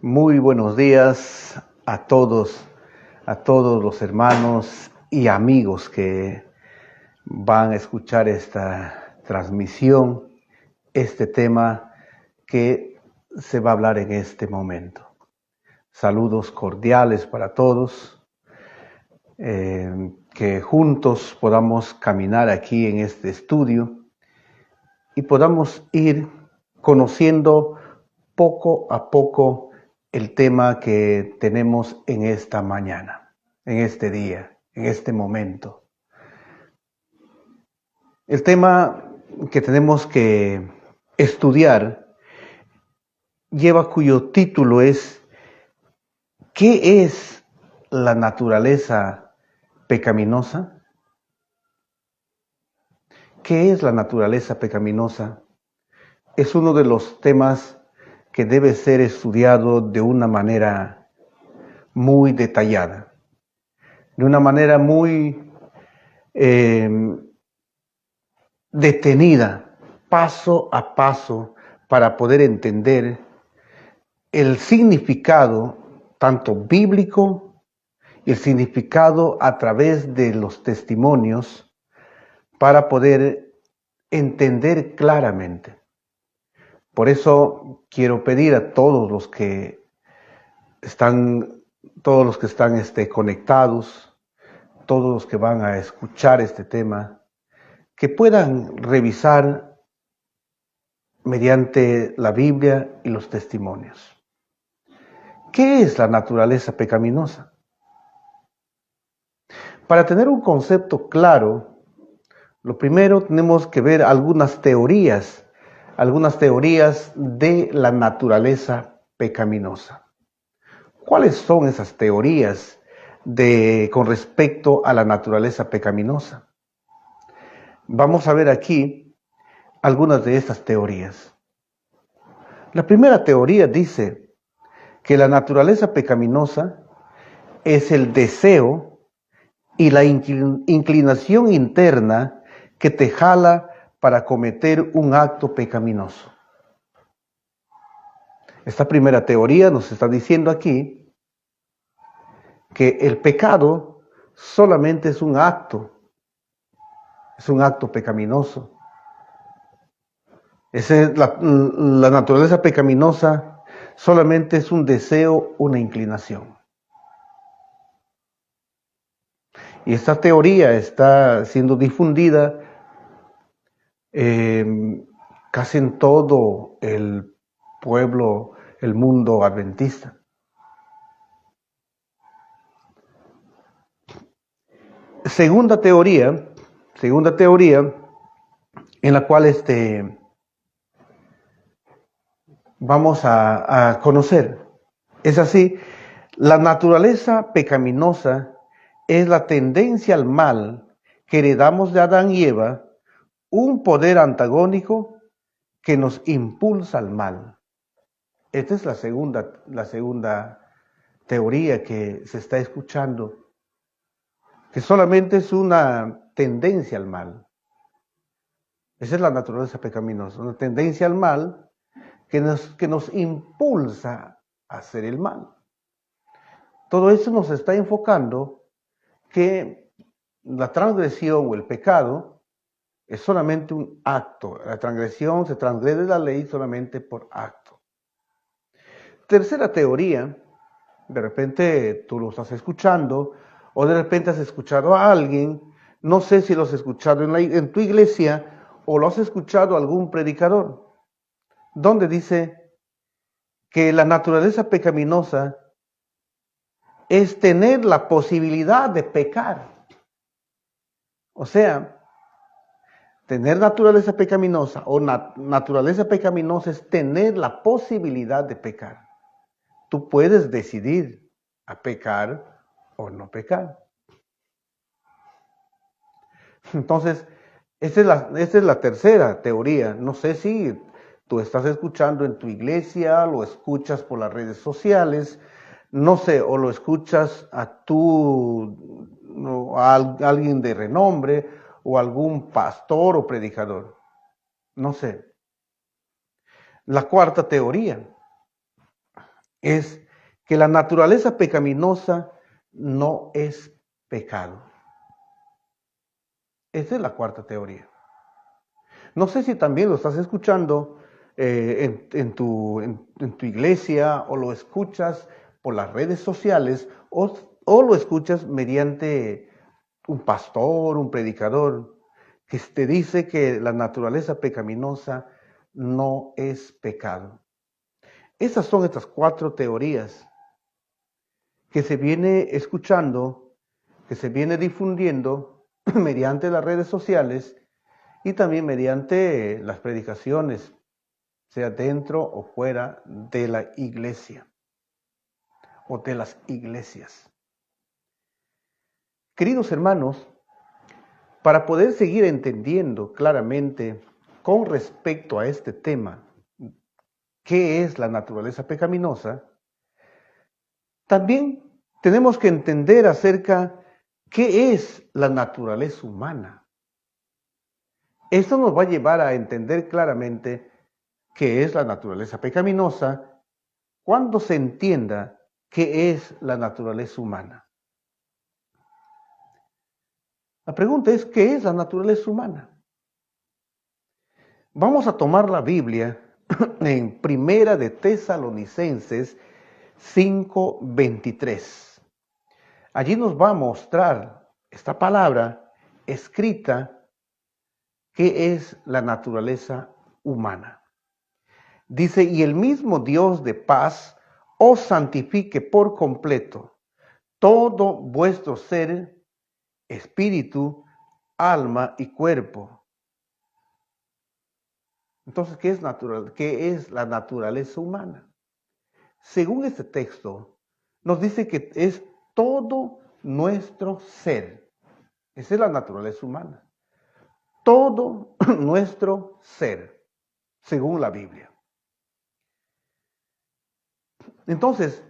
Muy buenos días a todos los hermanos y amigos que van a escuchar esta transmisión, este tema que se va a hablar en este momento. Saludos cordiales para todos, que juntos podamos caminar aquí en este estudio y podamos ir conociendo poco a poco el tema que tenemos en esta mañana, en este día, en este momento. El tema que tenemos que estudiar cuyo título es ¿qué es la naturaleza pecaminosa? ¿Qué es la naturaleza pecaminosa? Es uno de los temas que debe ser estudiado de una manera muy detallada, de una manera muy detenida, paso a paso, para poder entender el significado tanto bíblico y el significado a través de los testimonios, para poder entender claramente. Por eso quiero pedir a todos los que están conectados, todos los que van a escuchar este tema, que puedan revisar mediante la Biblia y los testimonios. ¿Qué es la naturaleza pecaminosa? Para tener un concepto claro, lo primero tenemos que ver algunas teorías de la naturaleza pecaminosa. ¿Cuáles son esas teorías con respecto a la naturaleza pecaminosa? Vamos a ver aquí algunas de estas teorías. La primera teoría dice que la naturaleza pecaminosa es el deseo y la inclinación interna que te jala para cometer un acto pecaminoso. Esta primera teoría nos está diciendo aquí que el pecado solamente es un acto pecaminoso. La naturaleza pecaminosa solamente es un deseo, una inclinación. Y esta teoría está siendo difundida casi en todo el pueblo, el mundo adventista. Segunda teoría en la cual vamos a conocer. Es así, la naturaleza pecaminosa es la tendencia al mal que heredamos de Adán y Eva, un poder antagónico que nos impulsa al mal. Esta es la segunda teoría que se está escuchando, que solamente es una tendencia al mal. Esa es la naturaleza pecaminosa, una tendencia al mal que nos impulsa a hacer el mal. Todo eso nos está enfocando que la transgresión o el pecado es solamente un acto. La transgresión, se transgrede la ley solamente por acto. Tercera teoría, de repente tú lo estás escuchando, o de repente has escuchado a alguien, no sé si lo has escuchado en tu iglesia, o lo has escuchado a algún predicador, donde dice que la naturaleza pecaminosa es tener la posibilidad de pecar. O sea, tener naturaleza pecaminosa o naturaleza pecaminosa es tener la posibilidad de pecar. Tú puedes decidir a pecar o no pecar. Entonces, esta es la tercera teoría. No sé si tú estás escuchando en tu iglesia, lo escuchas por las redes sociales, no sé, o lo escuchas a alguien de renombre, o algún pastor o predicador. No sé. La cuarta teoría es que la naturaleza pecaminosa no es pecado. Esa es la cuarta teoría. No sé si también lo estás escuchando en tu iglesia, o lo escuchas por las redes sociales, o lo escuchas mediante un pastor, un predicador, que te dice que la naturaleza pecaminosa no es pecado. Esas son estas cuatro teorías que se viene escuchando, que se viene difundiendo mediante las redes sociales y también mediante las predicaciones, sea dentro o fuera de la iglesia o de las iglesias. Queridos hermanos, para poder seguir entendiendo claramente con respecto a este tema, qué es la naturaleza pecaminosa, también tenemos que entender acerca qué es la naturaleza humana. Esto nos va a llevar a entender claramente qué es la naturaleza pecaminosa cuando se entienda qué es la naturaleza humana. La pregunta es, ¿qué es la naturaleza humana? Vamos a tomar la Biblia en Primera de Tesalonicenses 5:23. Allí nos va a mostrar esta palabra escrita, qué es la naturaleza humana. Dice, y el mismo Dios de paz os santifique por completo todo vuestro ser, espíritu, alma y cuerpo. Entonces, ¿qué es la naturaleza humana? Según este texto, nos dice que es todo nuestro ser. Esa es la naturaleza humana. Todo nuestro ser, según la Biblia. Entonces,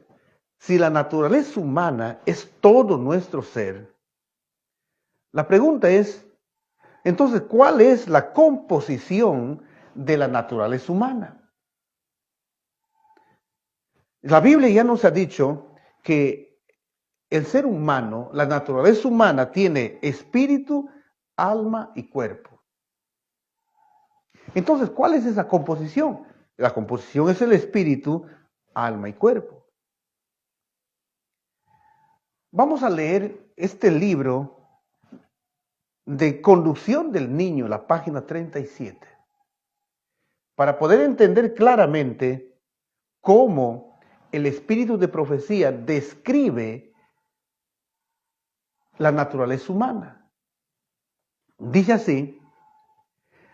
si la naturaleza humana es todo nuestro ser, la pregunta es, entonces, ¿cuál es la composición de la naturaleza humana? La Biblia ya nos ha dicho que el ser humano, la naturaleza humana, tiene espíritu, alma y cuerpo. Entonces, ¿cuál es esa composición? La composición es el espíritu, alma y cuerpo. Vamos a leer este libro de Conducción del Niño, la página 37, para poder entender claramente cómo el espíritu de profecía describe la naturaleza humana. Dice así,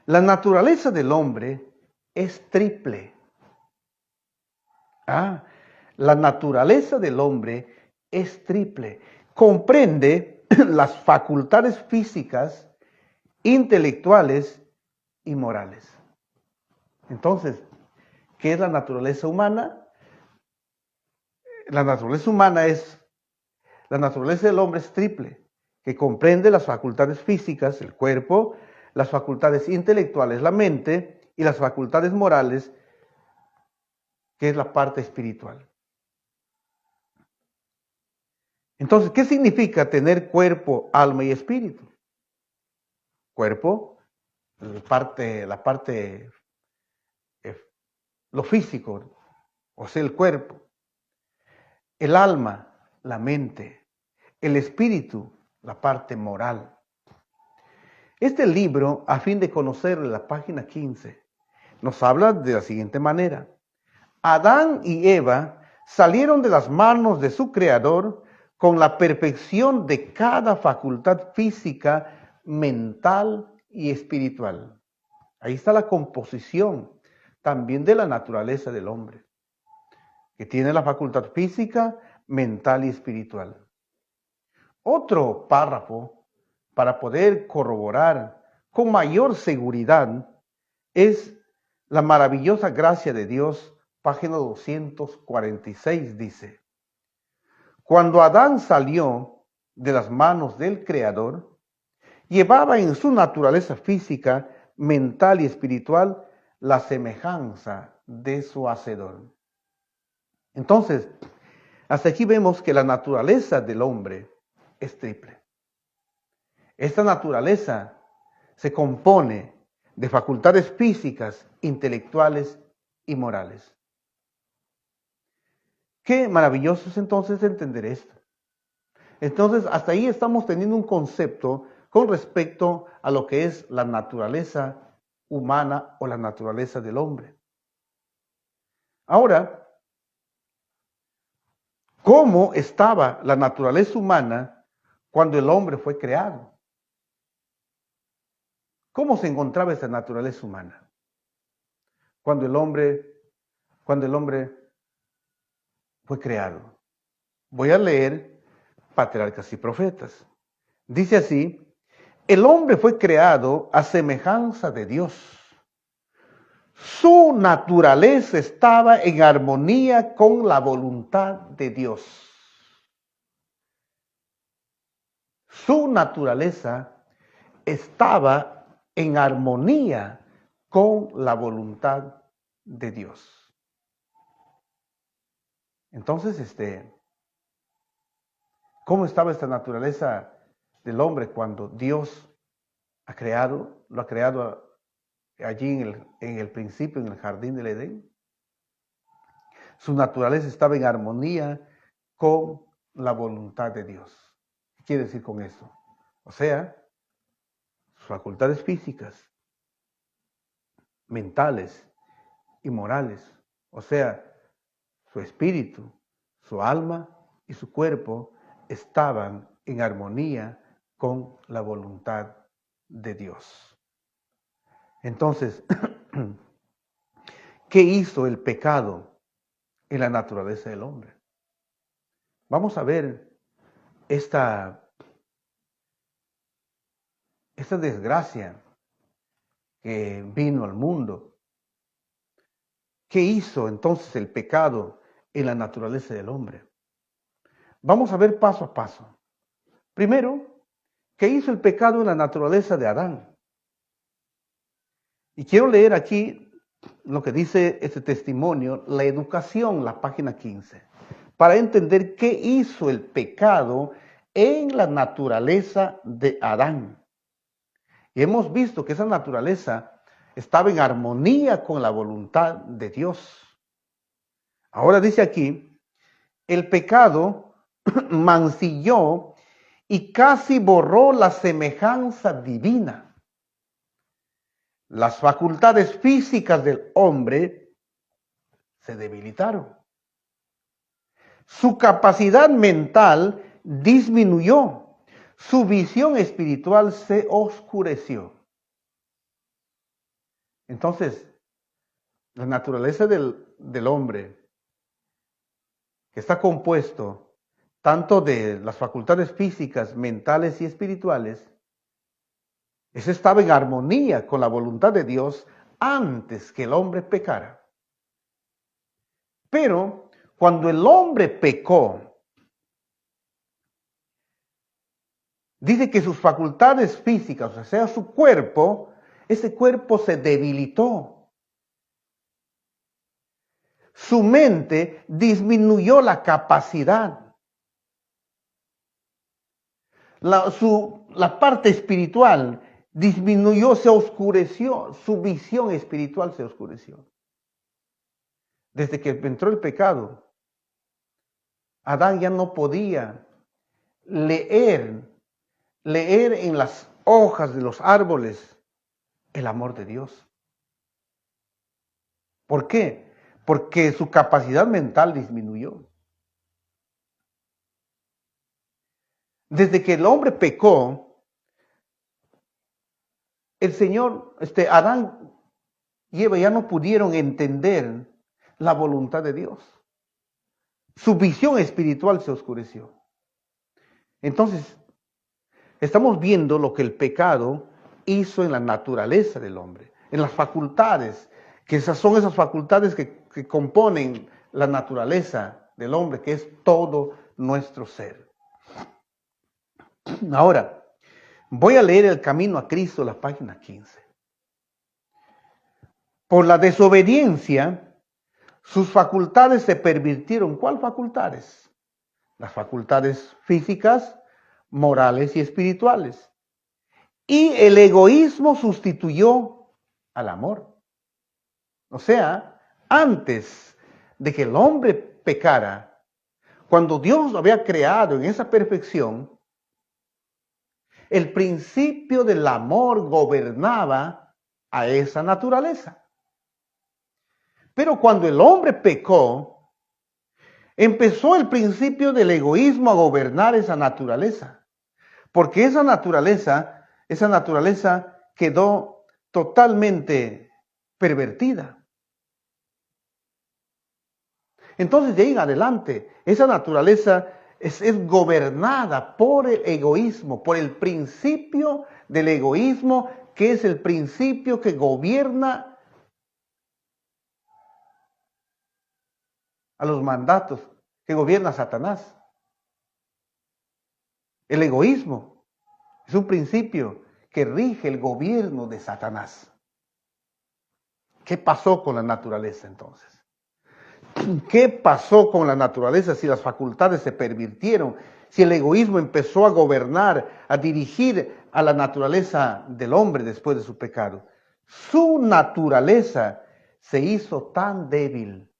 la naturaleza del hombre es triple. La naturaleza del hombre es triple. Comprende las facultades físicas, intelectuales y morales. Entonces, ¿qué es la naturaleza humana? La naturaleza del hombre es triple, que comprende las facultades físicas, el cuerpo, las facultades intelectuales, la mente, y las facultades morales, que es la parte espiritual. Entonces, ¿qué significa tener cuerpo, alma y espíritu? Cuerpo, lo físico, o sea, el cuerpo. El alma, la mente. El espíritu, la parte moral. Este libro, a fin de conocer la página 15, nos habla de la siguiente manera. Adán y Eva salieron de las manos de su Creador con la perfección de cada facultad física, mental y espiritual. Ahí está la composición también de la naturaleza del hombre, que tiene la facultad física, mental y espiritual. Otro párrafo para poder corroborar con mayor seguridad es la maravillosa gracia de Dios, página 246, dice, cuando Adán salió de las manos del Creador, llevaba en su naturaleza física, mental y espiritual la semejanza de su Hacedor. Entonces, hasta aquí vemos que la naturaleza del hombre es triple. Esta naturaleza se compone de facultades físicas, intelectuales y morales. Qué maravilloso es entonces entender esto. Entonces, hasta ahí estamos teniendo un concepto con respecto a lo que es la naturaleza humana o la naturaleza del hombre. Ahora, ¿cómo estaba la naturaleza humana cuando el hombre fue creado? ¿Cómo se encontraba esa naturaleza humana cuando el hombre fue creado? Voy a leer Patriarcas y Profetas. Dice así: el hombre fue creado a semejanza de Dios. Su naturaleza estaba en armonía con la voluntad de Dios. Su naturaleza estaba en armonía con la voluntad de Dios. Entonces, ¿cómo estaba esta naturaleza del hombre cuando Dios lo ha creado allí en el principio, en el jardín del Edén? Su naturaleza estaba en armonía con la voluntad de Dios. ¿Qué quiere decir con eso? O sea, sus facultades físicas, mentales y morales, o sea, su espíritu, su alma y su cuerpo estaban en armonía con la voluntad de Dios. Entonces, ¿qué hizo el pecado en la naturaleza del hombre? Vamos a ver esta desgracia que vino al mundo. ¿Qué hizo entonces el pecado en la naturaleza del hombre? Vamos a ver paso a paso. Primero, ¿qué hizo el pecado en la naturaleza de Adán? Y quiero leer aquí lo que dice este testimonio, la educación, la página 15, para entender qué hizo el pecado en la naturaleza de Adán. Y hemos visto que esa naturaleza estaba en armonía con la voluntad de Dios. Ahora dice aquí, el pecado mancilló y casi borró la semejanza divina. Las facultades físicas del hombre se debilitaron. Su capacidad mental disminuyó. Su visión espiritual se oscureció. Entonces, la naturaleza del hombre, que está compuesto tanto de las facultades físicas, mentales y espirituales, ese estaba en armonía con la voluntad de Dios antes que el hombre pecara. Pero cuando el hombre pecó, dice que sus facultades físicas, o sea, su cuerpo, ese cuerpo se debilitó. Su mente disminuyó la capacidad. La parte espiritual disminuyó, se oscureció. Su visión espiritual se oscureció. Desde que entró el pecado, Adán ya no podía leer en las hojas de los árboles el amor de Dios. ¿Por qué? Porque su capacidad mental disminuyó. Desde que el hombre pecó, el Señor, Adán y Eva ya no pudieron entender la voluntad de Dios. Su visión espiritual se oscureció. Entonces, estamos viendo lo que el pecado hizo en la naturaleza del hombre, en las facultades, que son esas facultades que componen la naturaleza del hombre, que es todo nuestro ser. Ahora, voy a leer El Camino a Cristo, la página 15. Por la desobediencia, Sus facultades se pervirtieron. ¿Cuál facultades? Las facultades físicas, morales y espirituales. Y el egoísmo sustituyó al amor. O sea, antes de que el hombre pecara, cuando Dios lo había creado en esa perfección, el principio del amor gobernaba a esa naturaleza. Pero cuando el hombre pecó, empezó el principio del egoísmo a gobernar esa naturaleza. Porque esa naturaleza quedó totalmente pervertida. Entonces, de ahí en adelante, esa naturaleza es gobernada por el egoísmo, por el principio del egoísmo, que es el principio que gobierna a los mandatos, que gobierna a Satanás. El egoísmo es un principio que rige el gobierno de Satanás. ¿Qué pasó con la naturaleza entonces? ¿Qué pasó con la naturaleza si las facultades se pervirtieron? Si el egoísmo empezó a gobernar, a dirigir a la naturaleza del hombre después de su pecado. Su naturaleza se hizo tan débil.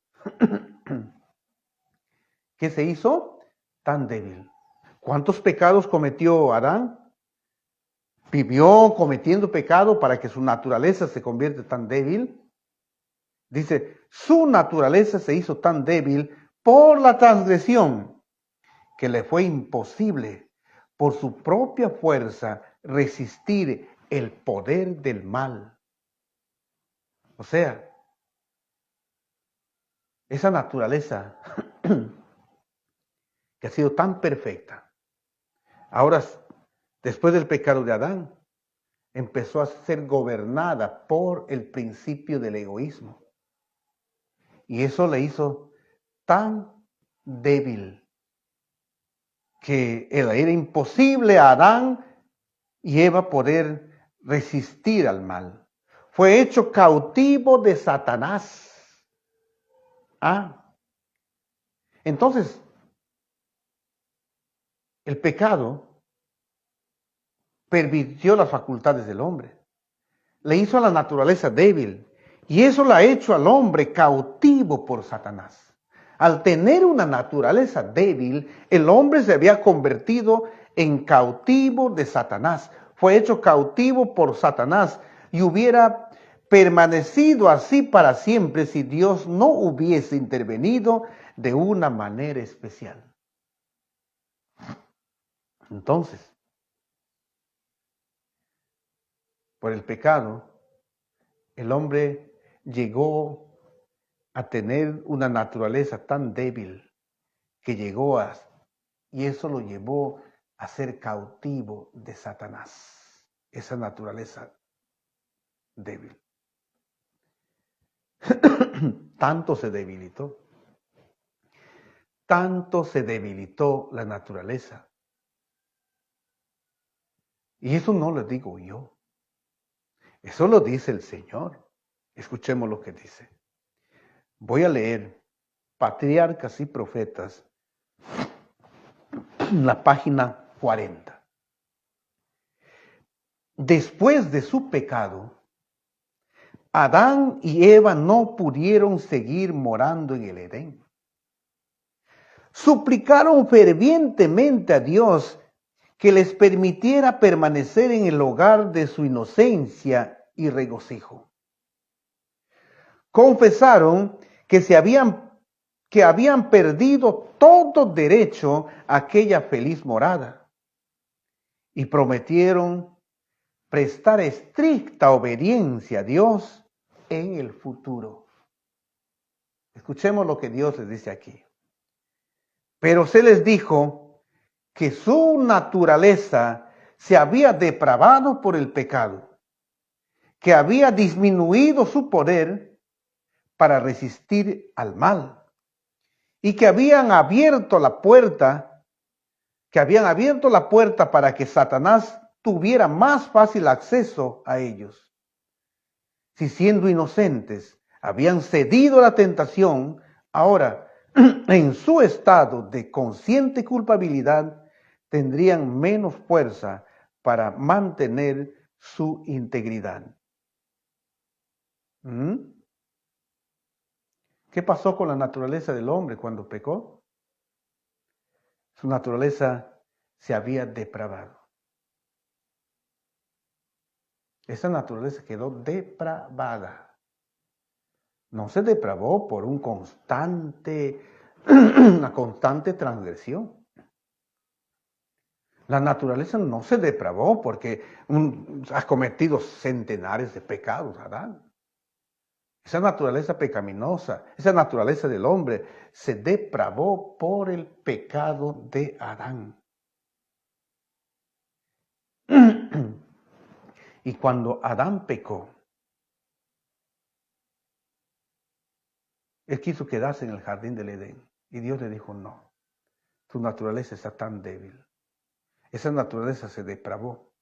¿Qué se hizo? Tan débil. ¿Cuántos pecados cometió Adán? Vivió cometiendo pecado para que su naturaleza se convierta tan débil. Dice, su naturaleza se hizo tan débil por la transgresión que le fue imposible por su propia fuerza resistir el poder del mal. O sea, esa naturaleza que ha sido tan perfecta, ahora, después del pecado de Adán, empezó a ser gobernada por el principio del egoísmo. Y eso le hizo tan débil que era imposible a Adán y Eva poder resistir al mal. Fue hecho cautivo de Satanás. Entonces, el pecado pervirtió las facultades del hombre. Le hizo a la naturaleza débil. Y eso lo ha hecho al hombre cautivo por Satanás. Al tener una naturaleza débil, el hombre se había convertido en cautivo de Satanás. Fue hecho cautivo por Satanás y hubiera permanecido así para siempre si Dios no hubiese intervenido de una manera especial. Entonces, por el pecado, el hombre llegó a tener una naturaleza tan débil que y eso lo llevó a ser cautivo de Satanás, esa naturaleza débil. Tanto se debilitó la naturaleza. Y eso no lo digo yo, eso lo dice el Señor. Escuchemos lo que dice. Voy a leer Patriarcas y Profetas, la página 40. Después de su pecado, Adán y Eva no pudieron seguir morando en el Edén. Suplicaron fervientemente a Dios que les permitiera permanecer en el hogar de su inocencia y regocijo. Confesaron que habían perdido todo derecho a aquella feliz morada y prometieron prestar estricta obediencia a Dios en el futuro. Escuchemos lo que Dios les dice aquí. Pero se les dijo que su naturaleza se había depravado por el pecado, que había disminuido su poder para resistir al mal y que habían abierto la puerta para que Satanás tuviera más fácil acceso a ellos. Si siendo inocentes habían cedido a la tentación, ahora, en su estado de consciente culpabilidad, tendrían menos fuerza para mantener su integridad. ¿Mm? ¿Qué pasó con la naturaleza del hombre cuando pecó? Su naturaleza se había depravado. Esa naturaleza quedó depravada. No se depravó por una constante transgresión. La naturaleza no se depravó porque has cometido centenares de pecados, Adán. Esa naturaleza pecaminosa, esa naturaleza del hombre se depravó por el pecado de Adán. Y cuando Adán pecó, él quiso quedarse en el jardín del Edén. Y Dios le dijo, no, tu naturaleza está tan débil. Esa naturaleza se depravó.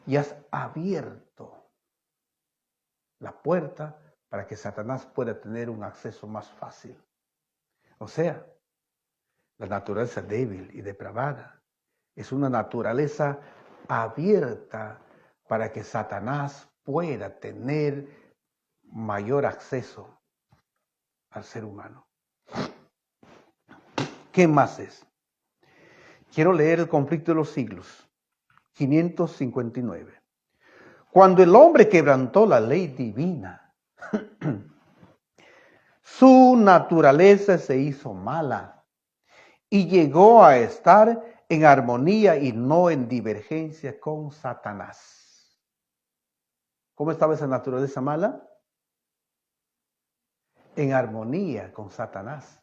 Y has abierto la puerta para que Satanás pueda tener un acceso más fácil. O sea, la naturaleza débil y depravada es una naturaleza abierta para que Satanás pueda tener mayor acceso al ser humano. ¿Qué más es? Quiero leer el conflicto de los siglos, 559. Cuando el hombre quebrantó la ley divina, su naturaleza se hizo mala y llegó a estar en armonía y no en divergencia con Satanás. ¿Cómo estaba esa naturaleza mala? En armonía con Satanás.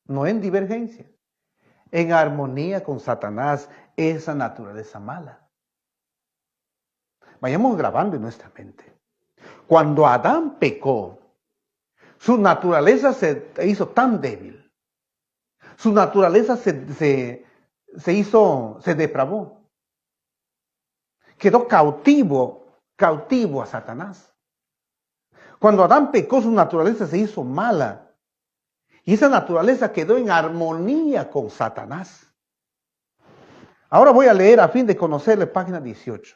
No en divergencia. En armonía con Satanás, esa naturaleza mala. Vayamos grabando en nuestra mente. Cuando Adán pecó, su naturaleza se hizo tan débil. Su naturaleza se depravó. Quedó cautivo a Satanás. Cuando Adán pecó, su naturaleza se hizo mala. Y esa naturaleza quedó en armonía con Satanás. Ahora voy a leer a fin de conocer la página 18.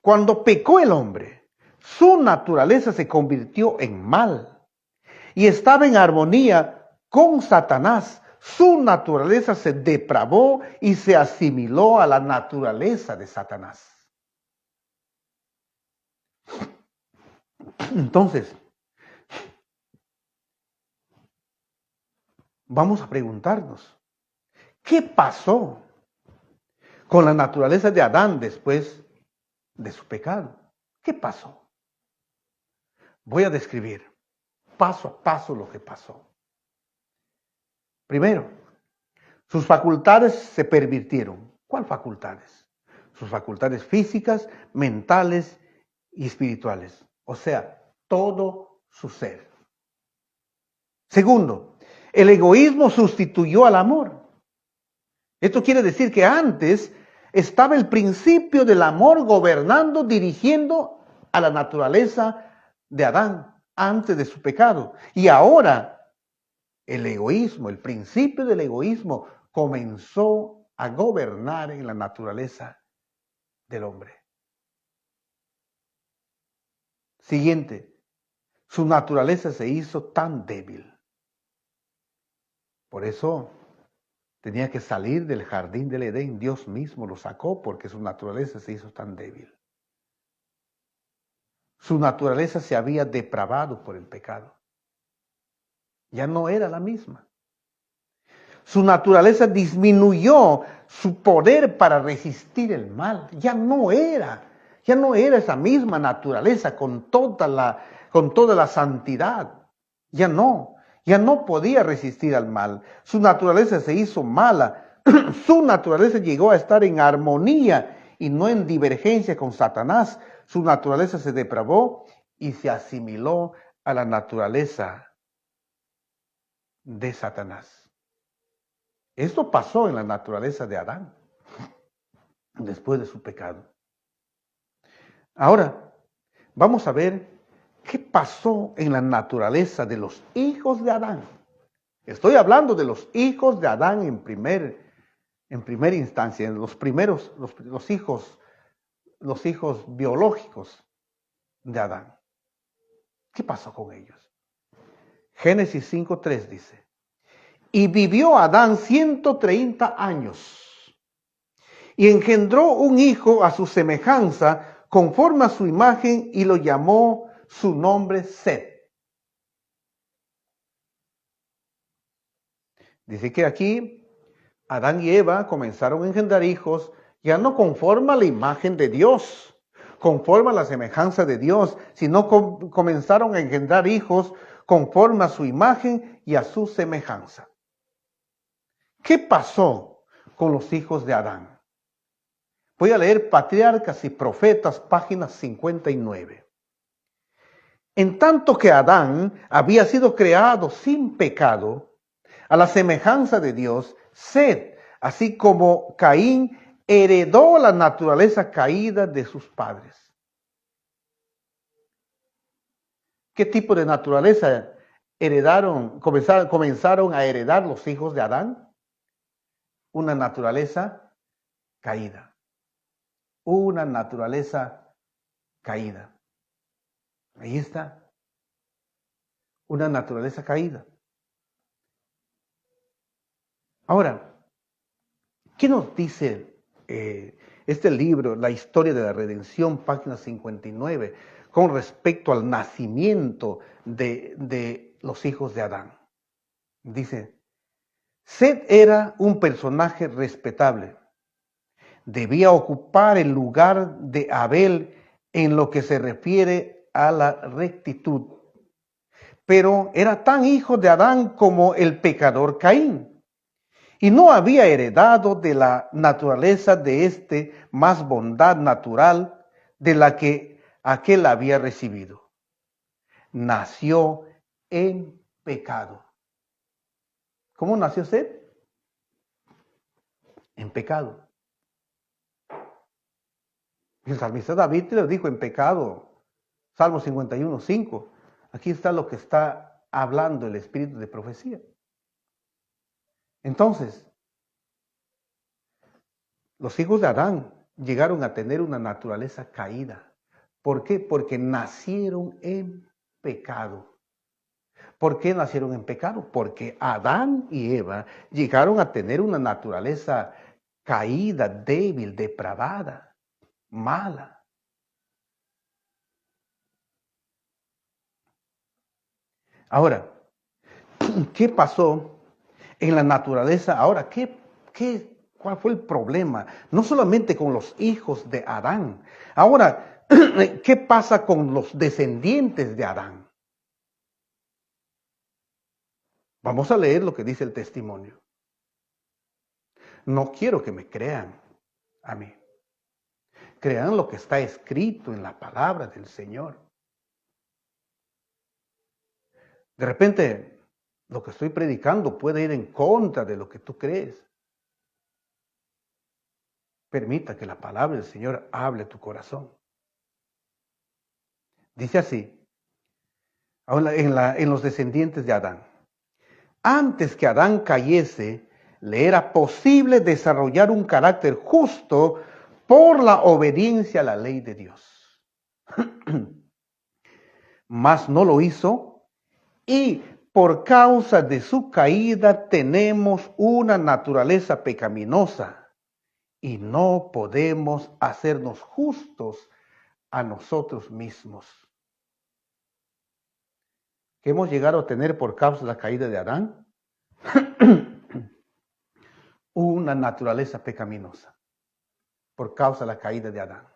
Cuando pecó el hombre, su naturaleza se convirtió en mal y estaba en armonía con Satanás. Su naturaleza se depravó y se asimiló a la naturaleza de Satanás. Entonces, vamos a preguntarnos, ¿qué pasó con la naturaleza de Adán después de su pecado? ¿Qué pasó? Voy a describir paso a paso lo que pasó. Primero, sus facultades se pervirtieron. ¿Cuáles facultades? Sus facultades físicas, mentales y espirituales. O sea, todo su ser. Segundo, el egoísmo sustituyó al amor. Esto quiere decir que antes estaba el principio del amor gobernando, dirigiendo a la naturaleza de Adán antes de su pecado. Y ahora el egoísmo, el principio del egoísmo comenzó a gobernar en la naturaleza del hombre. Siguiente, su naturaleza se hizo tan débil. Por eso tenía que salir del jardín del Edén. Dios mismo lo sacó porque su naturaleza se hizo tan débil. Su naturaleza se había depravado por el pecado. Ya no era la misma. Su naturaleza disminuyó su poder para resistir el mal. Ya no era esa misma naturaleza con toda la santidad. Ya no podía resistir al mal. Su naturaleza se hizo mala. Su naturaleza llegó a estar en armonía y no en divergencia con Satanás. Su naturaleza se depravó y se asimiló a la naturaleza de Satanás. Esto pasó en la naturaleza de Adán después de su pecado. Ahora, vamos a ver ¿Qué pasó en la naturaleza de los hijos de Adán? Estoy hablando de los hijos de Adán en primera instancia, en los primeros, los hijos biológicos de Adán. ¿Qué pasó con ellos? Génesis 5:3 dice, y vivió Adán 130 años, y engendró un hijo a su semejanza, conforme a su imagen, y lo llamó su nombre Set. Dice que aquí Adán y Eva comenzaron a engendrar hijos, ya no conforme a la imagen de Dios, conforme a la semejanza de Dios, sino comenzaron a engendrar hijos conforme a su imagen y a su semejanza. ¿Qué pasó con los hijos de Adán? Voy a leer Patriarcas y Profetas, página 59. En tanto que Adán había sido creado sin pecado, a la semejanza de Dios, Set, así como Caín, heredó la naturaleza caída de sus padres. ¿Qué tipo de naturaleza comenzaron a heredar los hijos de Adán? Una naturaleza caída. Una naturaleza caída. Ahí está. Una naturaleza caída. Ahora, ¿qué nos dice este libro, La historia de la redención, página 59, con respecto al nacimiento de los hijos de Adán? Dice, Set era un personaje respetable. Debía ocupar el lugar de Abel en lo que se refiere a la rectitud. Pero era tan hijo de Adán como el pecador Caín. Y no había heredado de la naturaleza de éste más bondad natural de la que aquel había recibido. Nació en pecado. ¿Cómo nació Set? En pecado. El salmista David le dijo en pecado. Salmo 51:5. Aquí está lo que está hablando el espíritu de profecía. Entonces, los hijos de Adán llegaron a tener una naturaleza caída. ¿Por qué? Porque nacieron en pecado. ¿Por qué nacieron en pecado? Porque Adán y Eva llegaron a tener una naturaleza caída, débil, depravada, mala. Ahora, ¿qué pasó en la naturaleza? Ahora, ¿cuál fue el problema? No solamente con los hijos de Adán. Ahora, ¿qué pasa con los descendientes de Adán? Vamos a leer lo que dice el testimonio. No quiero que me crean a mí. Crean lo que está escrito en la palabra del Señor. De repente, lo que estoy predicando puede ir en contra de lo que tú crees. Permita que la palabra del Señor hable tu corazón. Dice así, ahora en los descendientes de Adán. Antes que Adán cayese, le era posible desarrollar un carácter justo por la obediencia a la ley de Dios. Mas no lo hizo, y por causa de su caída tenemos una naturaleza pecaminosa y no podemos hacernos justos a nosotros mismos. ¿Qué hemos llegado a tener por causa de la caída de Adán? Una naturaleza pecaminosa por causa de la caída de Adán.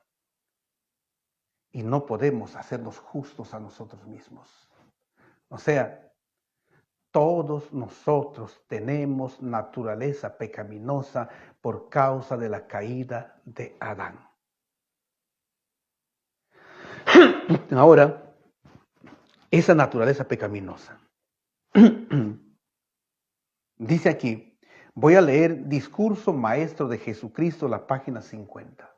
Y no podemos hacernos justos a nosotros mismos. O sea, todos nosotros tenemos naturaleza pecaminosa por causa de la caída de Adán. Ahora, esa naturaleza pecaminosa. Dice aquí, voy a leer Discurso Maestro de Jesucristo, la página 50.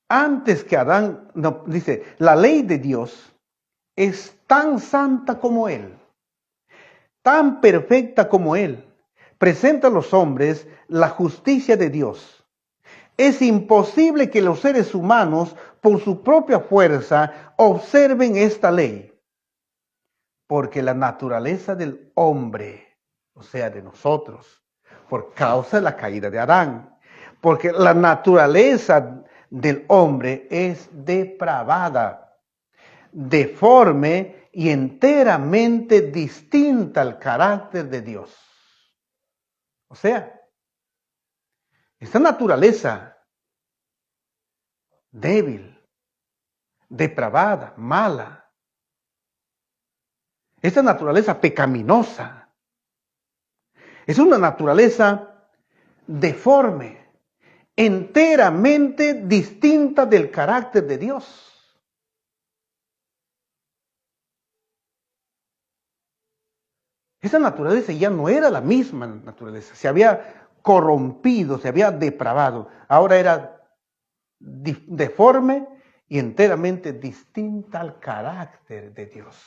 Antes que Adán, no, dice, la ley de Dios es tan santa como Él, tan perfecta como Él. Presenta a los hombres la justicia de Dios. Es imposible que los seres humanos, por su propia fuerza, observen esta ley, porque la naturaleza del hombre, o sea, de nosotros, por causa de la caída de Adán, porque la naturaleza del hombre es depravada, deforme y enteramente distinta al carácter de Dios. O sea, esta naturaleza débil, depravada, mala, esta naturaleza pecaminosa, es una naturaleza deforme, enteramente distinta del carácter de Dios. Esa naturaleza ya no era la misma naturaleza, se había corrompido, se había depravado, ahora era deforme y enteramente distinta al carácter de Dios.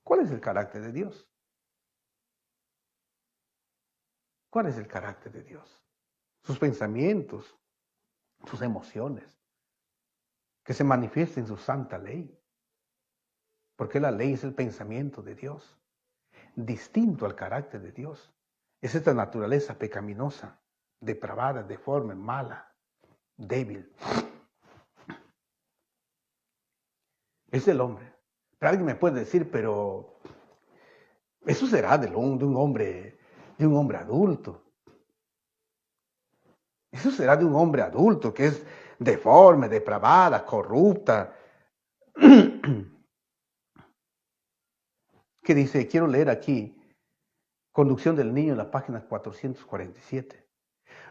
¿Cuál es el carácter de Dios? ¿Cuál es el carácter de Dios? Sus pensamientos, sus emociones, que se manifiesten en su santa ley. Porque la ley es el pensamiento de Dios, distinto al carácter de Dios. Es esta naturaleza pecaminosa, depravada, deforme, mala, débil. Es el hombre. Pero alguien me puede decir, pero eso será de un hombre adulto. Eso será de un hombre adulto que es deforme, depravada, corrupta. Que dice, quiero leer aquí, Conducción del Niño, en la página 447.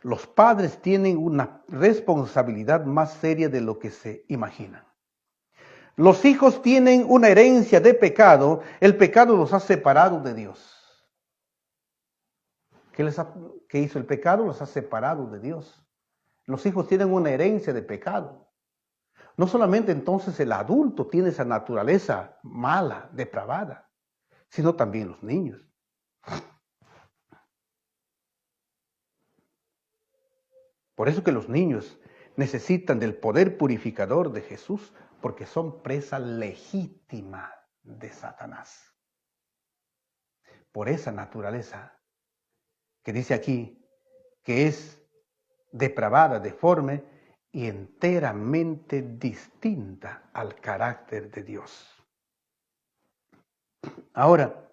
Los padres tienen una responsabilidad más seria de lo que se imaginan. Los hijos tienen una herencia de pecado, el pecado los ha separado de Dios. ¿Qué hizo el pecado? Los ha separado de Dios. Los hijos tienen una herencia de pecado. No solamente entonces el adulto tiene esa naturaleza mala, depravada, sino también los niños. Por eso que los niños necesitan del poder purificador de Jesús, porque son presa legítima de Satanás. Por esa naturaleza que dice aquí que es depravada, deforme y enteramente distinta al carácter de Dios. Ahora,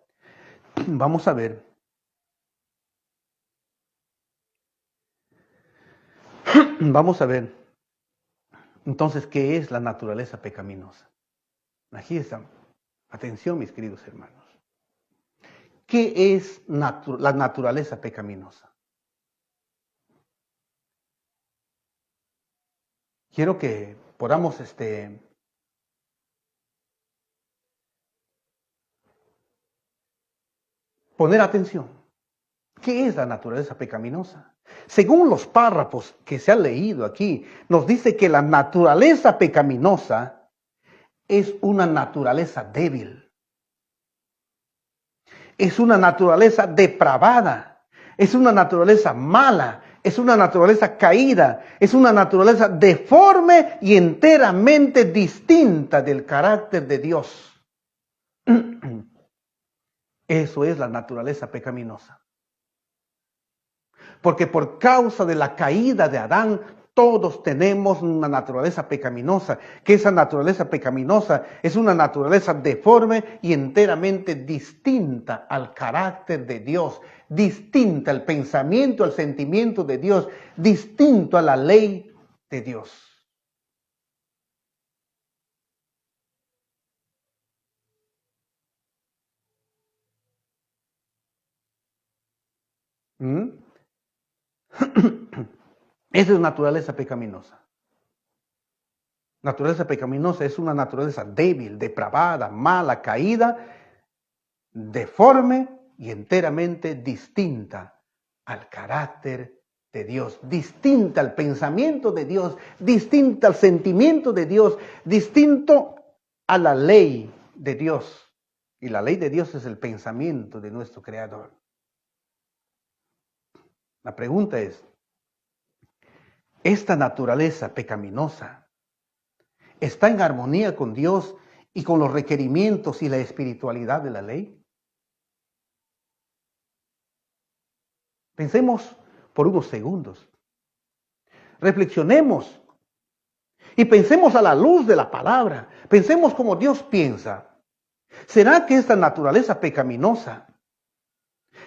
vamos a ver entonces qué es la naturaleza pecaminosa. Aquí está. Atención, mis queridos hermanos. ¿Qué es la naturaleza pecaminosa? Quiero que podamos poner atención. ¿Qué es la naturaleza pecaminosa? Según los párrafos que se han leído aquí, nos dice que la naturaleza pecaminosa es una naturaleza débil. Es una naturaleza depravada. Es una naturaleza mala. Es una naturaleza caída. Es una naturaleza deforme y enteramente distinta del carácter de Dios. Eso es la naturaleza pecaminosa. Porque por causa de la caída de Adán, todos tenemos una naturaleza pecaminosa, que esa naturaleza pecaminosa es una naturaleza deforme y enteramente distinta al carácter de Dios, distinta al pensamiento, al sentimiento de Dios, distinto a la ley de Dios. Esa es naturaleza pecaminosa. Naturaleza pecaminosa es una naturaleza débil, depravada, mala, caída, deforme y enteramente distinta al carácter de Dios, distinta al pensamiento de Dios, distinta al sentimiento de Dios, distinto a la ley de Dios. Y la ley de Dios es el pensamiento de nuestro Creador. La pregunta es, ¿esta naturaleza pecaminosa está en armonía con Dios y con los requerimientos y la espiritualidad de la ley? Pensemos por unos segundos. Reflexionemos y pensemos a la luz de la palabra. Pensemos como Dios piensa. ¿Será que esta naturaleza pecaminosa,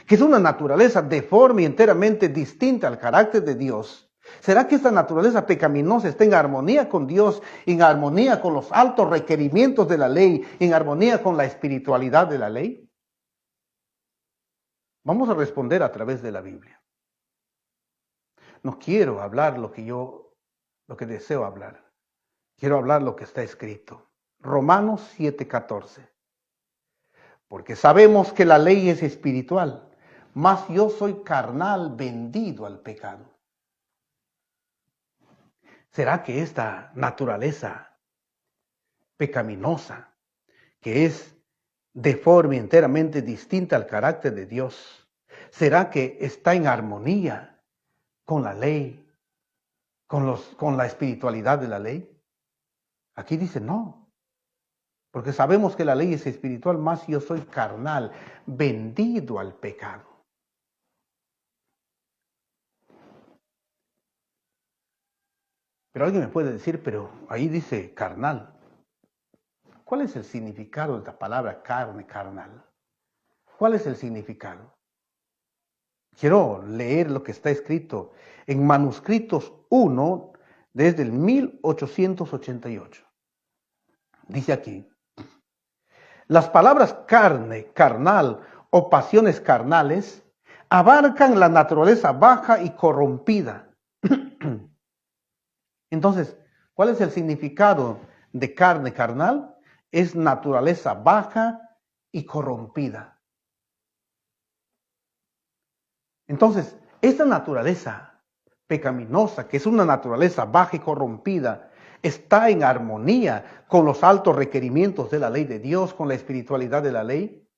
que es una naturaleza deforme y enteramente distinta al carácter de Dios, será que esta naturaleza pecaminosa está en armonía con Dios, en armonía con los altos requerimientos de la ley, en armonía con la espiritualidad de la ley? Vamos a responder a través de la Biblia. No quiero hablar lo que deseo hablar. Quiero hablar lo que está escrito. Romanos 7:14. Porque sabemos que la ley es espiritual, mas yo soy carnal, vendido al pecado. ¿Será que esta naturaleza pecaminosa, que es deforme, enteramente distinta al carácter de Dios, será que está en armonía con la ley, con la espiritualidad de la ley? Aquí dice no. Porque sabemos que la ley es espiritual, más yo soy carnal, vendido al pecado. Pero alguien me puede decir, pero ahí dice carnal. ¿Cuál es el significado de la palabra carne, carnal? ¿Cuál es el significado? Quiero leer lo que está escrito en Manuscritos 1 desde el 1888. Dice aquí, las palabras carne, carnal o pasiones carnales abarcan la naturaleza baja y corrompida. Entonces, ¿cuál es el significado de carne, carnal? Es naturaleza baja y corrompida. Entonces, esta naturaleza pecaminosa, que es una naturaleza baja y corrompida, está en armonía con los altos requerimientos de la ley de Dios, con la espiritualidad de la ley.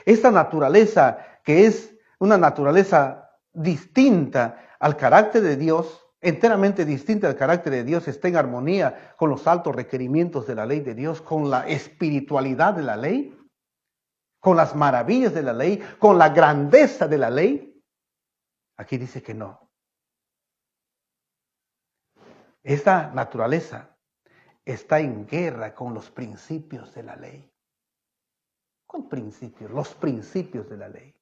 Esta naturaleza, que es una naturaleza distinta al carácter de Dios, enteramente distinta al carácter de Dios, está en armonía con los altos requerimientos de la ley de Dios, con la espiritualidad de la ley, con las maravillas de la ley, con la grandeza de la ley. Aquí dice que no. Esta naturaleza está en guerra con los principios de la ley. ¿Cuál principios? Los principios de la ley.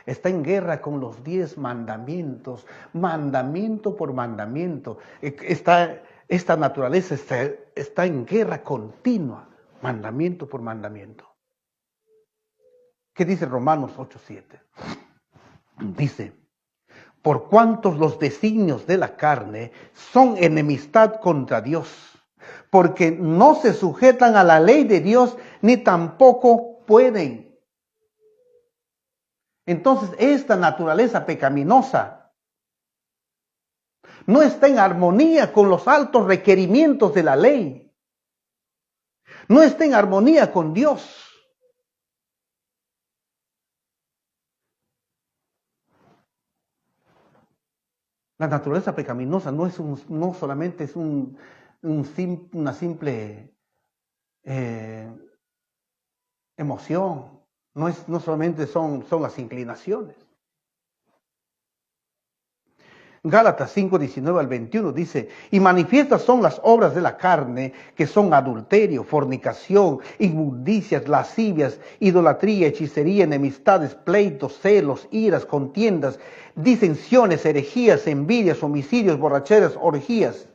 Está en guerra con los 10 mandamientos, mandamiento por mandamiento. Esta naturaleza está en guerra continua, mandamiento por mandamiento. ¿Qué dice Romanos 8:7? Dice, por cuantos los designios de la carne son enemistad contra Dios, porque no se sujetan a la ley de Dios, ni tampoco pueden. Entonces, esta naturaleza pecaminosa no está en armonía con los altos requerimientos de la ley. No está en armonía con Dios. La naturaleza pecaminosa no solamente es una simple emoción, no solamente son las inclinaciones. Gálatas 5:19 al 21 dice, y manifiestas son las obras de la carne, que son adulterio, fornicación, inmundicias, lascivias, idolatría, hechicería, enemistades, pleitos, celos, iras, contiendas, disensiones, herejías, envidias, homicidios, borracheras, orgías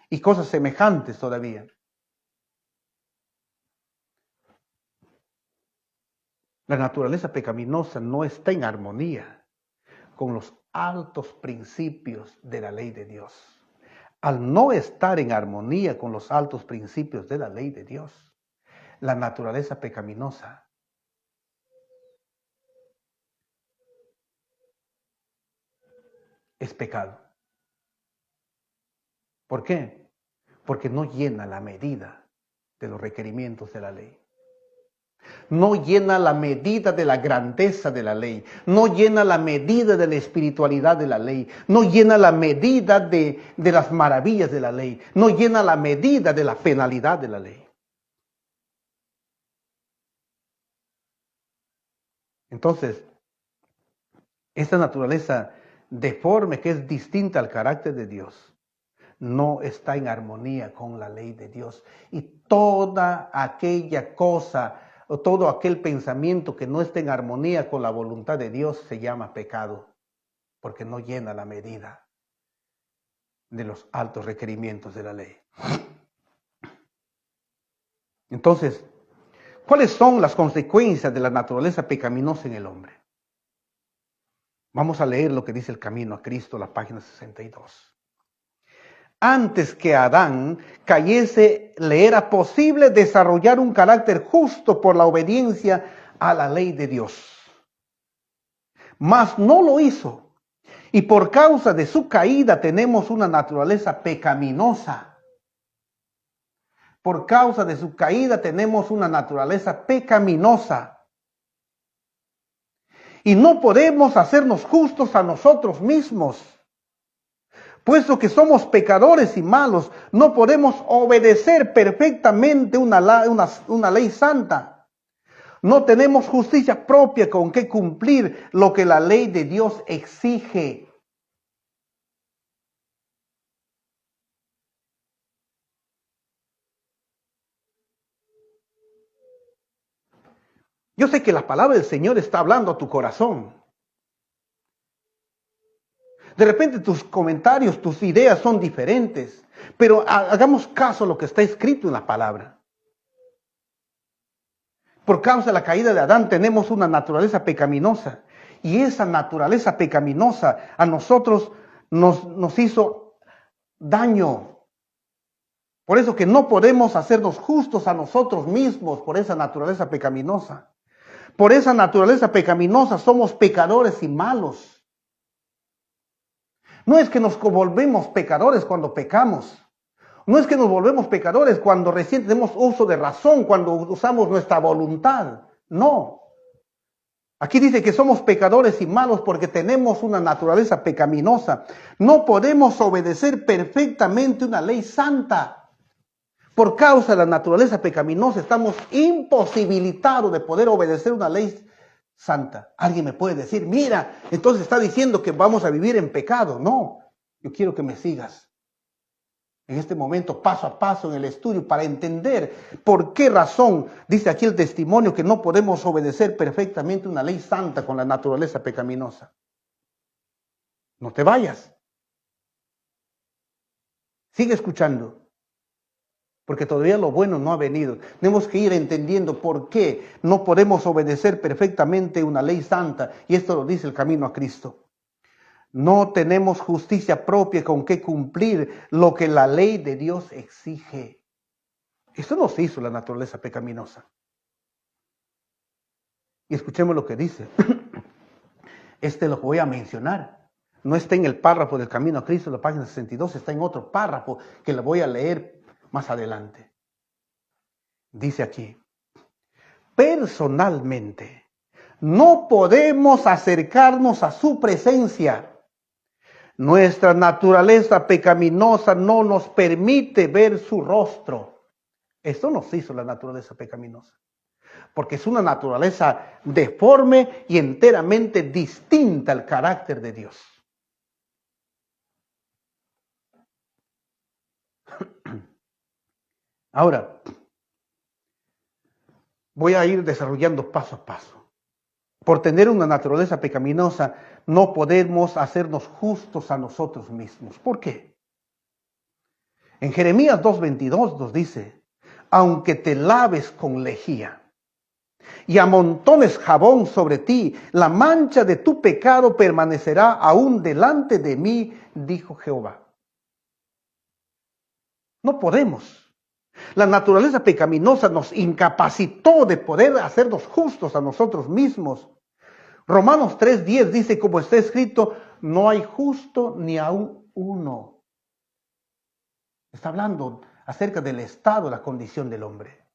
y cosas semejantes todavía. La naturaleza pecaminosa no está en armonía con los altos principios de la ley de Dios. Al no estar en armonía con los altos principios de la ley de Dios, la naturaleza pecaminosa es pecado. ¿Por qué? Porque no llena la medida de los requerimientos de la ley. No llena la medida de la grandeza de la ley. No llena la medida de la espiritualidad de la ley. No llena la medida de las maravillas de la ley. No llena la medida de la penalidad de la ley. Entonces, esta naturaleza deforme que es distinta al carácter de Dios, no está en armonía con la ley de Dios. Y toda aquella cosa o todo aquel pensamiento que no esté en armonía con la voluntad de Dios se llama pecado, porque no llena la medida de los altos requerimientos de la ley. Entonces, ¿cuáles son las consecuencias de la naturaleza pecaminosa en el hombre? Vamos a leer lo que dice el Camino a Cristo, la página 62. Antes que Adán cayese, le era posible desarrollar un carácter justo por la obediencia a la ley de Dios. Mas no lo hizo. Y por causa de su caída tenemos una naturaleza pecaminosa. Por causa de su caída tenemos una naturaleza pecaminosa. Y no podemos hacernos justos a nosotros mismos. Puesto que somos pecadores y malos, no podemos obedecer perfectamente una ley santa. No tenemos justicia propia con que cumplir lo que la ley de Dios exige. Yo sé que la palabra del Señor está hablando a tu corazón. De repente tus comentarios, tus ideas son diferentes, pero hagamos caso a lo que está escrito en la palabra. Por causa de la caída de Adán tenemos una naturaleza pecaminosa, y esa naturaleza pecaminosa a nosotros nos hizo daño. Por eso que no podemos hacernos justos a nosotros mismos por esa naturaleza pecaminosa. Por esa naturaleza pecaminosa somos pecadores y malos. No es que nos volvemos pecadores cuando pecamos. No es que nos volvemos pecadores cuando recién tenemos uso de razón, cuando usamos nuestra voluntad. No. Aquí dice que somos pecadores y malos porque tenemos una naturaleza pecaminosa. No podemos obedecer perfectamente una ley santa. Por causa de la naturaleza pecaminosa estamos imposibilitados de poder obedecer una ley santa. Alguien me puede decir, mira, entonces está diciendo que vamos a vivir en pecado. No, yo quiero que me sigas en este momento paso a paso en el estudio para entender por qué razón dice aquí el testimonio que no podemos obedecer perfectamente una ley santa con la naturaleza pecaminosa. No te vayas. Sigue escuchando. Porque todavía lo bueno no ha venido. Tenemos que ir entendiendo por qué no podemos obedecer perfectamente una ley santa. Y esto lo dice el Camino a Cristo. No tenemos justicia propia con que cumplir lo que la ley de Dios exige. Esto nos hizo la naturaleza pecaminosa. Y escuchemos lo que dice. Lo voy a mencionar. No está en el párrafo del Camino a Cristo, la página 62, está en otro párrafo que le voy a leer más adelante. Dice aquí, personalmente, no podemos acercarnos a su presencia. Nuestra naturaleza pecaminosa no nos permite ver su rostro. Esto nos hizo la naturaleza pecaminosa, porque es una naturaleza deforme y enteramente distinta al carácter de Dios. Ahora, voy a ir desarrollando paso a paso. Por tener una naturaleza pecaminosa, no podemos hacernos justos a nosotros mismos. ¿Por qué? En Jeremías 2:22 nos dice, aunque te laves con lejía y amontones jabón sobre ti, la mancha de tu pecado permanecerá aún delante de mí, dijo Jehová. No podemos. La naturaleza pecaminosa nos incapacitó de poder hacernos justos a nosotros mismos. Romanos 3:10 dice, como está escrito, no hay justo ni aún uno. Está hablando acerca del estado, la condición del hombre.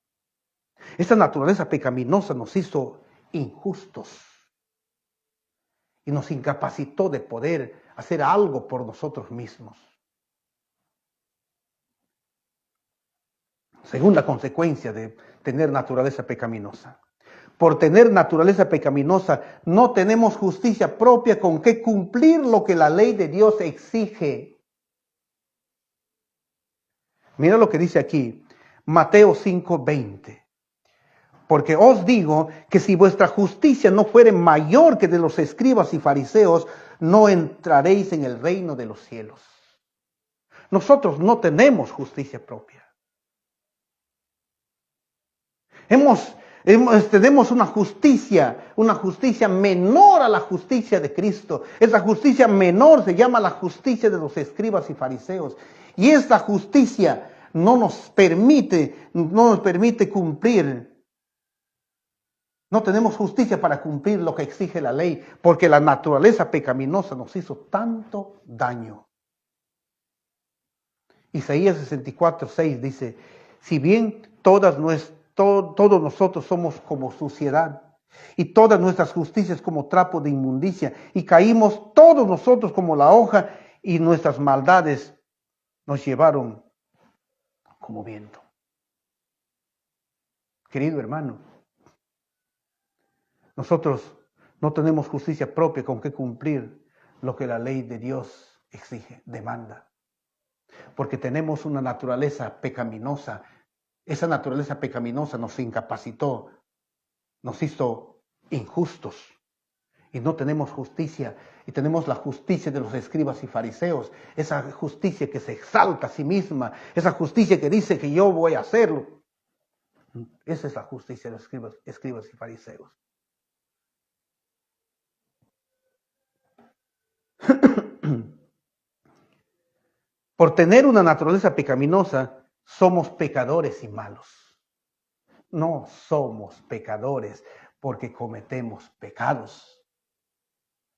Esta naturaleza pecaminosa nos hizo injustos y nos incapacitó de poder hacer algo por nosotros mismos. Segunda consecuencia de tener naturaleza pecaminosa. Por tener naturaleza pecaminosa, no tenemos justicia propia con que cumplir lo que la ley de Dios exige. Mira lo que dice aquí, Mateo 5:20. Porque os digo que si vuestra justicia no fuere mayor que de los escribas y fariseos, no entraréis en el reino de los cielos. Nosotros no tenemos justicia propia. Tenemos una justicia menor a la justicia de Cristo. Esa justicia menor se llama la justicia de los escribas y fariseos. Y esta justicia no nos permite cumplir. No tenemos justicia para cumplir lo que exige la ley, porque la naturaleza pecaminosa nos hizo tanto daño. Isaías 64:6 dice, si bien todos nosotros somos como suciedad, y todas nuestras justicias como trapo de inmundicia, y caímos todos nosotros como la hoja, y nuestras maldades nos llevaron como viento. Querido hermano, nosotros no tenemos justicia propia con que cumplir lo que la ley de Dios exige, demanda. Porque tenemos una naturaleza pecaminosa. Esa naturaleza pecaminosa nos incapacitó, nos hizo injustos. Y no tenemos justicia. Y tenemos la justicia de los escribas y fariseos. Esa justicia que se exalta a sí misma. Esa justicia que dice que yo voy a hacerlo. Esa es la justicia de los escribas y fariseos. Por tener una naturaleza pecaminosa, somos pecadores y malos. No somos pecadores porque cometemos pecados,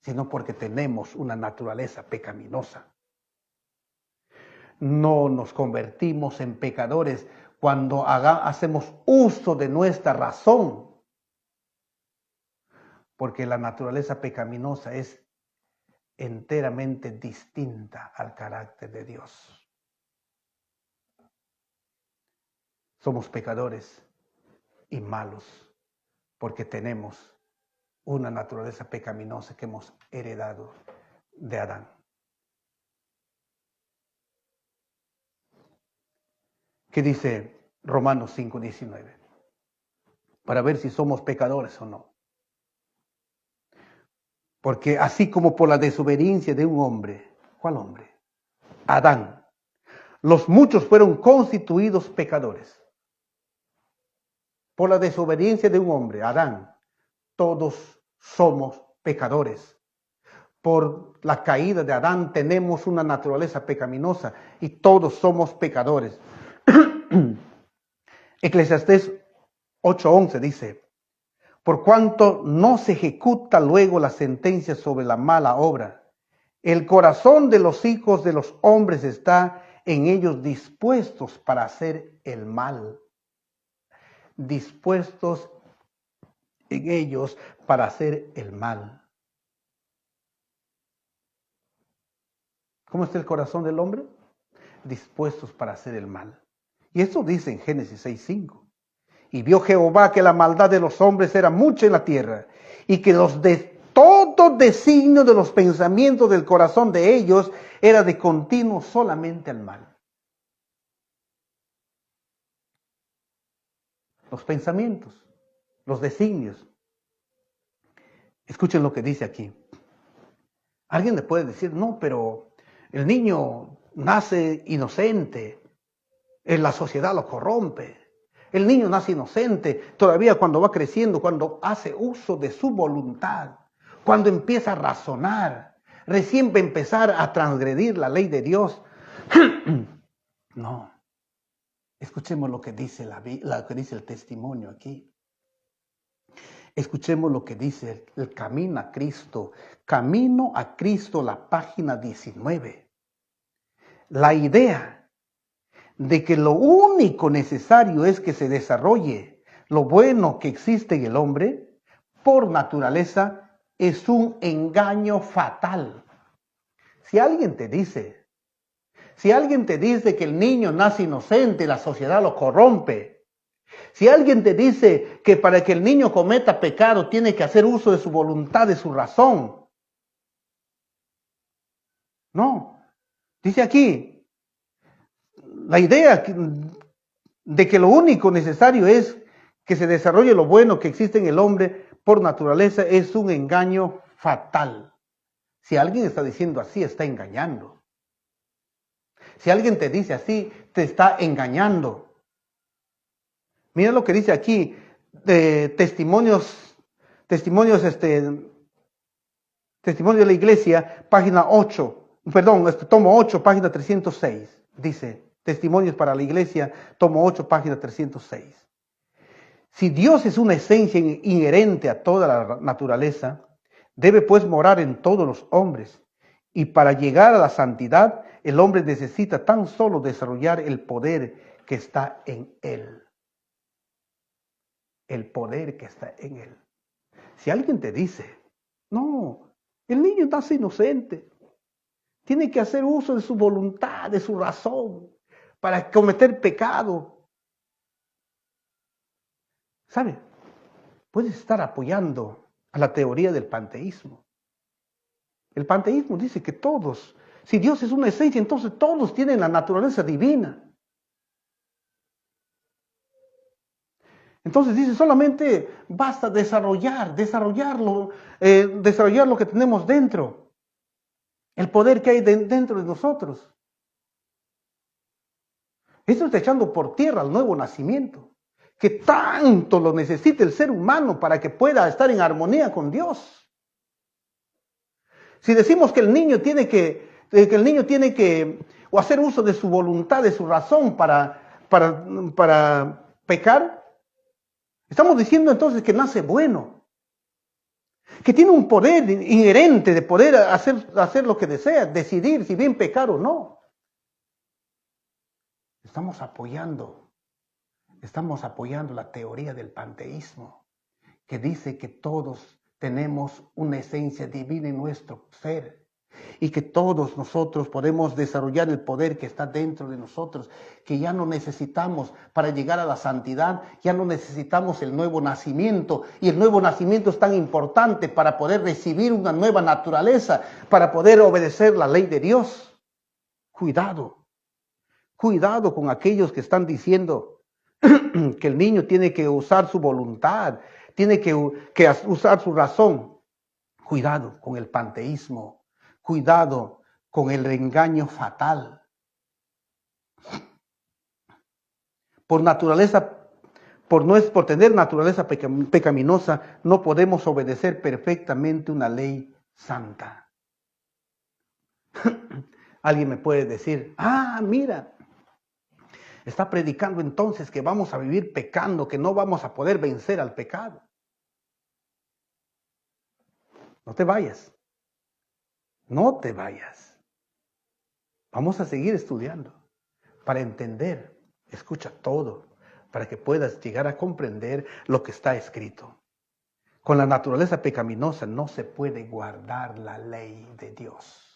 sino porque tenemos una naturaleza pecaminosa. No nos convertimos en pecadores cuando hacemos uso de nuestra razón, porque la naturaleza pecaminosa es enteramente distinta al carácter de Dios. Somos pecadores y malos porque tenemos una naturaleza pecaminosa que hemos heredado de Adán. ¿Qué dice Romanos 5:19? Para ver si somos pecadores o no. Porque así como por la desobediencia de un hombre, ¿cuál hombre? Adán. Los muchos fueron constituidos pecadores. Por la desobediencia de un hombre, Adán, todos somos pecadores. Por la caída de Adán tenemos una naturaleza pecaminosa y todos somos pecadores. Eclesiastés 8:11 dice, por cuanto no se ejecuta luego la sentencia sobre la mala obra, el corazón de los hijos de los hombres está en ellos dispuestos para hacer el mal. Dispuestos en ellos para hacer el mal. ¿Cómo está el corazón del hombre? Dispuestos para hacer el mal. Y esto dice en Génesis 6:5. Y vio Jehová que la maldad de los hombres era mucha en la tierra, y que todo designio de los pensamientos del corazón de ellos era de continuo solamente al mal. Los pensamientos, los designios. Escuchen lo que dice aquí. Alguien le puede decir, no, pero el niño nace inocente, la sociedad lo corrompe. El niño nace inocente, todavía cuando va creciendo, cuando hace uso de su voluntad, cuando empieza a razonar, recién va a empezar a transgredir la ley de Dios. No. Escuchemos lo que dice lo que dice el testimonio aquí. Escuchemos lo que dice el Camino a Cristo. Camino a Cristo, la página 19. La idea de que lo único necesario es que se desarrolle lo bueno que existe en el hombre, por naturaleza, es un engaño fatal. Si alguien te dice que el niño nace inocente y la sociedad lo corrompe, si alguien te dice que para que el niño cometa pecado tiene que hacer uso de su voluntad, de su razón, no. Dice aquí, la idea de que lo único necesario es que se desarrolle lo bueno que existe en el hombre por naturaleza es un engaño fatal. Si alguien está diciendo así, está engañando. Si alguien te dice así, te está engañando. Mira lo que dice aquí, testimonios de la iglesia, página 8, tomo 8, página 306. Dice, testimonios para la iglesia, tomo 8, página 306. Si Dios es una esencia inherente a toda la naturaleza, debe pues morar en todos los hombres. Y para llegar a la santidad, el hombre necesita tan solo desarrollar el poder que está en él. El poder que está en él. Si alguien te dice, no, el niño nace inocente, tiene que hacer uso de su voluntad, de su razón, para cometer pecado. ¿Sabe? Puedes estar apoyando a la teoría del panteísmo. El panteísmo dice que todos, si Dios es una esencia, entonces todos tienen la naturaleza divina. Entonces dice, solamente basta desarrollar lo que tenemos dentro. El poder que hay dentro de nosotros. Esto está echando por tierra el nuevo nacimiento, que tanto lo necesita el ser humano para que pueda estar en armonía con Dios. Si decimos que el niño tiene que o hacer uso de su voluntad, de su razón para pecar, estamos diciendo entonces que nace bueno, que tiene un poder inherente de poder hacer lo que desea, decidir si bien pecar o no. Estamos apoyando la teoría del panteísmo, que dice que todos tenemos una esencia divina en nuestro ser y que todos nosotros podemos desarrollar el poder que está dentro de nosotros, que ya no necesitamos para llegar a la santidad, ya no necesitamos el nuevo nacimiento, y el nuevo nacimiento es tan importante para poder recibir una nueva naturaleza, para poder obedecer la ley de Dios. Cuidado con aquellos que están diciendo que el niño tiene que usar su voluntad, tiene que usar su razón. Cuidado con el panteísmo, cuidado con el engaño fatal. Por tener naturaleza pecaminosa, no podemos obedecer perfectamente una ley santa. Alguien me puede decir, mira, está predicando entonces que vamos a vivir pecando, que no vamos a poder vencer al pecado. No te vayas. Vamos a seguir estudiando para entender, escucha todo, para que puedas llegar a comprender lo que está escrito. Con la naturaleza pecaminosa no se puede guardar la ley de Dios.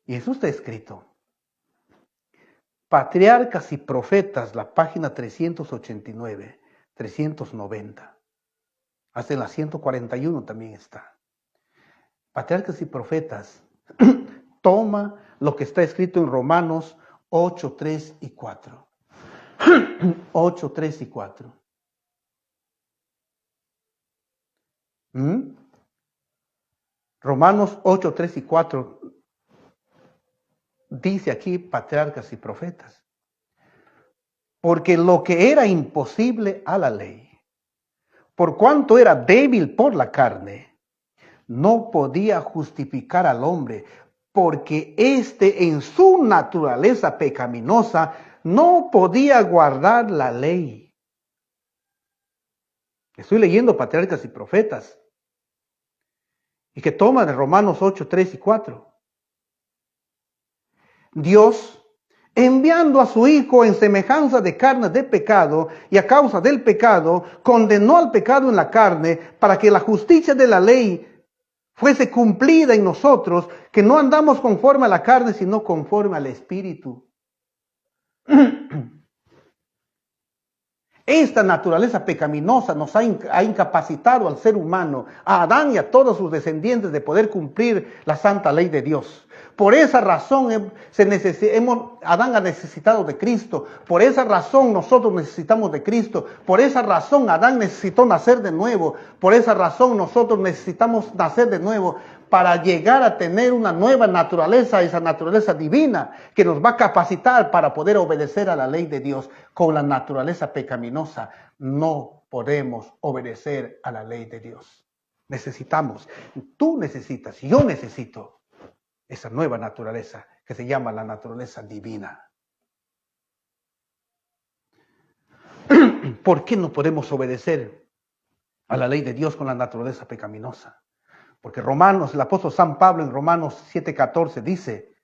Y eso está escrito. Patriarcas y Profetas, la página 389, 390. Hasta en la 141 también está. Patriarcas y Profetas, toma lo que está escrito en Romanos 8, 3 y 4. 8, 3 y 4. Romanos 8, 3 y 4. Dice aquí patriarcas y profetas. Porque lo que era imposible a la ley, por cuanto era débil por la carne, no podía justificar al hombre, porque éste en su naturaleza pecaminosa no podía guardar la ley. Estoy leyendo Patriarcas y Profetas. Y que toma de Romanos 8, 3 y 4. Dios, enviando a su Hijo en semejanza de carne de pecado, y a causa del pecado, condenó al pecado en la carne, para que la justicia de la ley fuese cumplida en nosotros, que no andamos conforme a la carne, sino conforme al Espíritu. Esta naturaleza pecaminosa nos ha incapacitado al ser humano, a Adán y a todos sus descendientes, de poder cumplir la santa ley de Dios. Por esa razón Adán ha necesitado de Cristo. Por esa razón nosotros necesitamos de Cristo. Por esa razón Adán necesitó nacer de nuevo. Por esa razón nosotros necesitamos nacer de nuevo para llegar a tener una nueva naturaleza, esa naturaleza divina que nos va a capacitar para poder obedecer a la ley de Dios. Con la naturaleza pecaminosa no podemos obedecer a la ley de Dios. Necesitamos, tú necesitas, yo necesito esa nueva naturaleza que se llama la naturaleza divina. ¿Por qué no podemos obedecer a la ley de Dios con la naturaleza pecaminosa? Porque el apóstol San Pablo en Romanos 7:14 dice,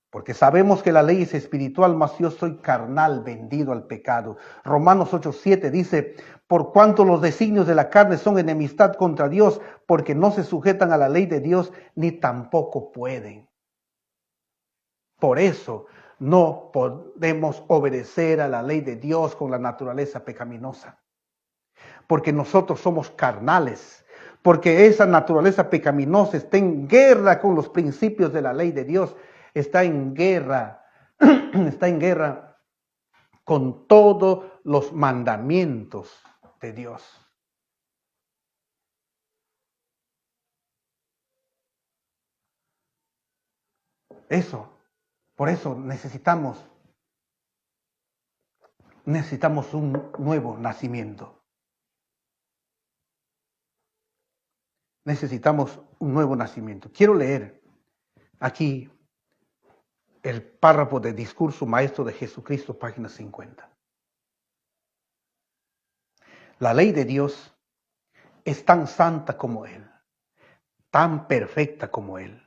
porque sabemos que la ley es espiritual, mas yo soy carnal, vendido al pecado. Romanos 8:7 dice, por cuanto los designios de la carne son enemistad contra Dios, porque no se sujetan a la ley de Dios, ni tampoco pueden. Por eso no podemos obedecer a la ley de Dios con la naturaleza pecaminosa. Porque nosotros somos carnales. Porque esa naturaleza pecaminosa está en guerra con los principios de la ley de Dios. Está en guerra con todos los mandamientos de Dios. Por eso necesitamos un nuevo nacimiento. Necesitamos un nuevo nacimiento. Quiero leer aquí el párrafo de Discurso Maestro de Jesucristo, página 50. La ley de Dios es tan santa como Él, tan perfecta como Él.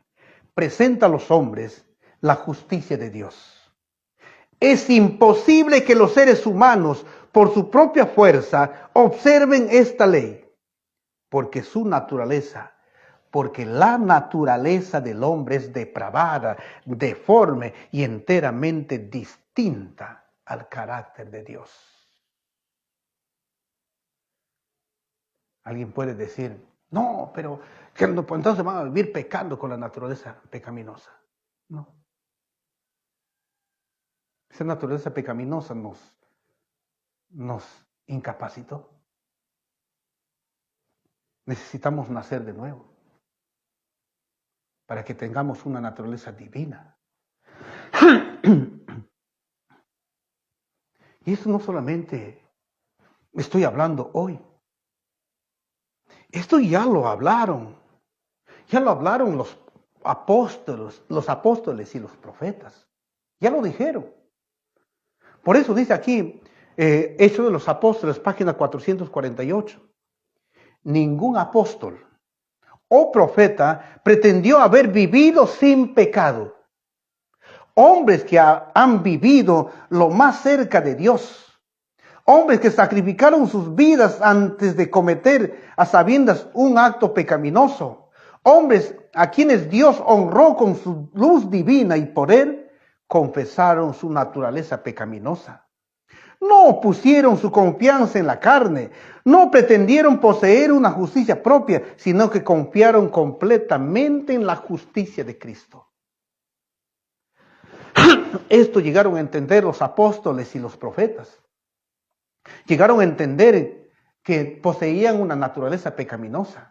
Presenta a los hombres la justicia de Dios. Es imposible que los seres humanos, por su propia fuerza, observen esta ley, porque la naturaleza del hombre es depravada, deforme y enteramente distinta al carácter de Dios. Alguien puede decir, no, pero que entonces van a vivir pecando con la naturaleza pecaminosa. No. Esa naturaleza pecaminosa nos incapacitó. Necesitamos nacer de nuevo para que tengamos una naturaleza divina. Y eso no solamente estoy hablando hoy. Esto ya lo hablaron los apóstoles y los profetas. Ya lo dijeron. Por eso dice aquí, Hechos de los Apóstoles, página 448. Ningún apóstol o profeta pretendió haber vivido sin pecado. Hombres que han vivido lo más cerca de Dios. Hombres que sacrificaron sus vidas antes de cometer a sabiendas un acto pecaminoso. Hombres a quienes Dios honró con su luz divina y por él confesaron su naturaleza pecaminosa. No pusieron su confianza en la carne, no pretendieron poseer una justicia propia, sino que confiaron completamente en la justicia de Cristo. Esto llegaron a entender los apóstoles y los profetas. Llegaron a entender que poseían una naturaleza pecaminosa.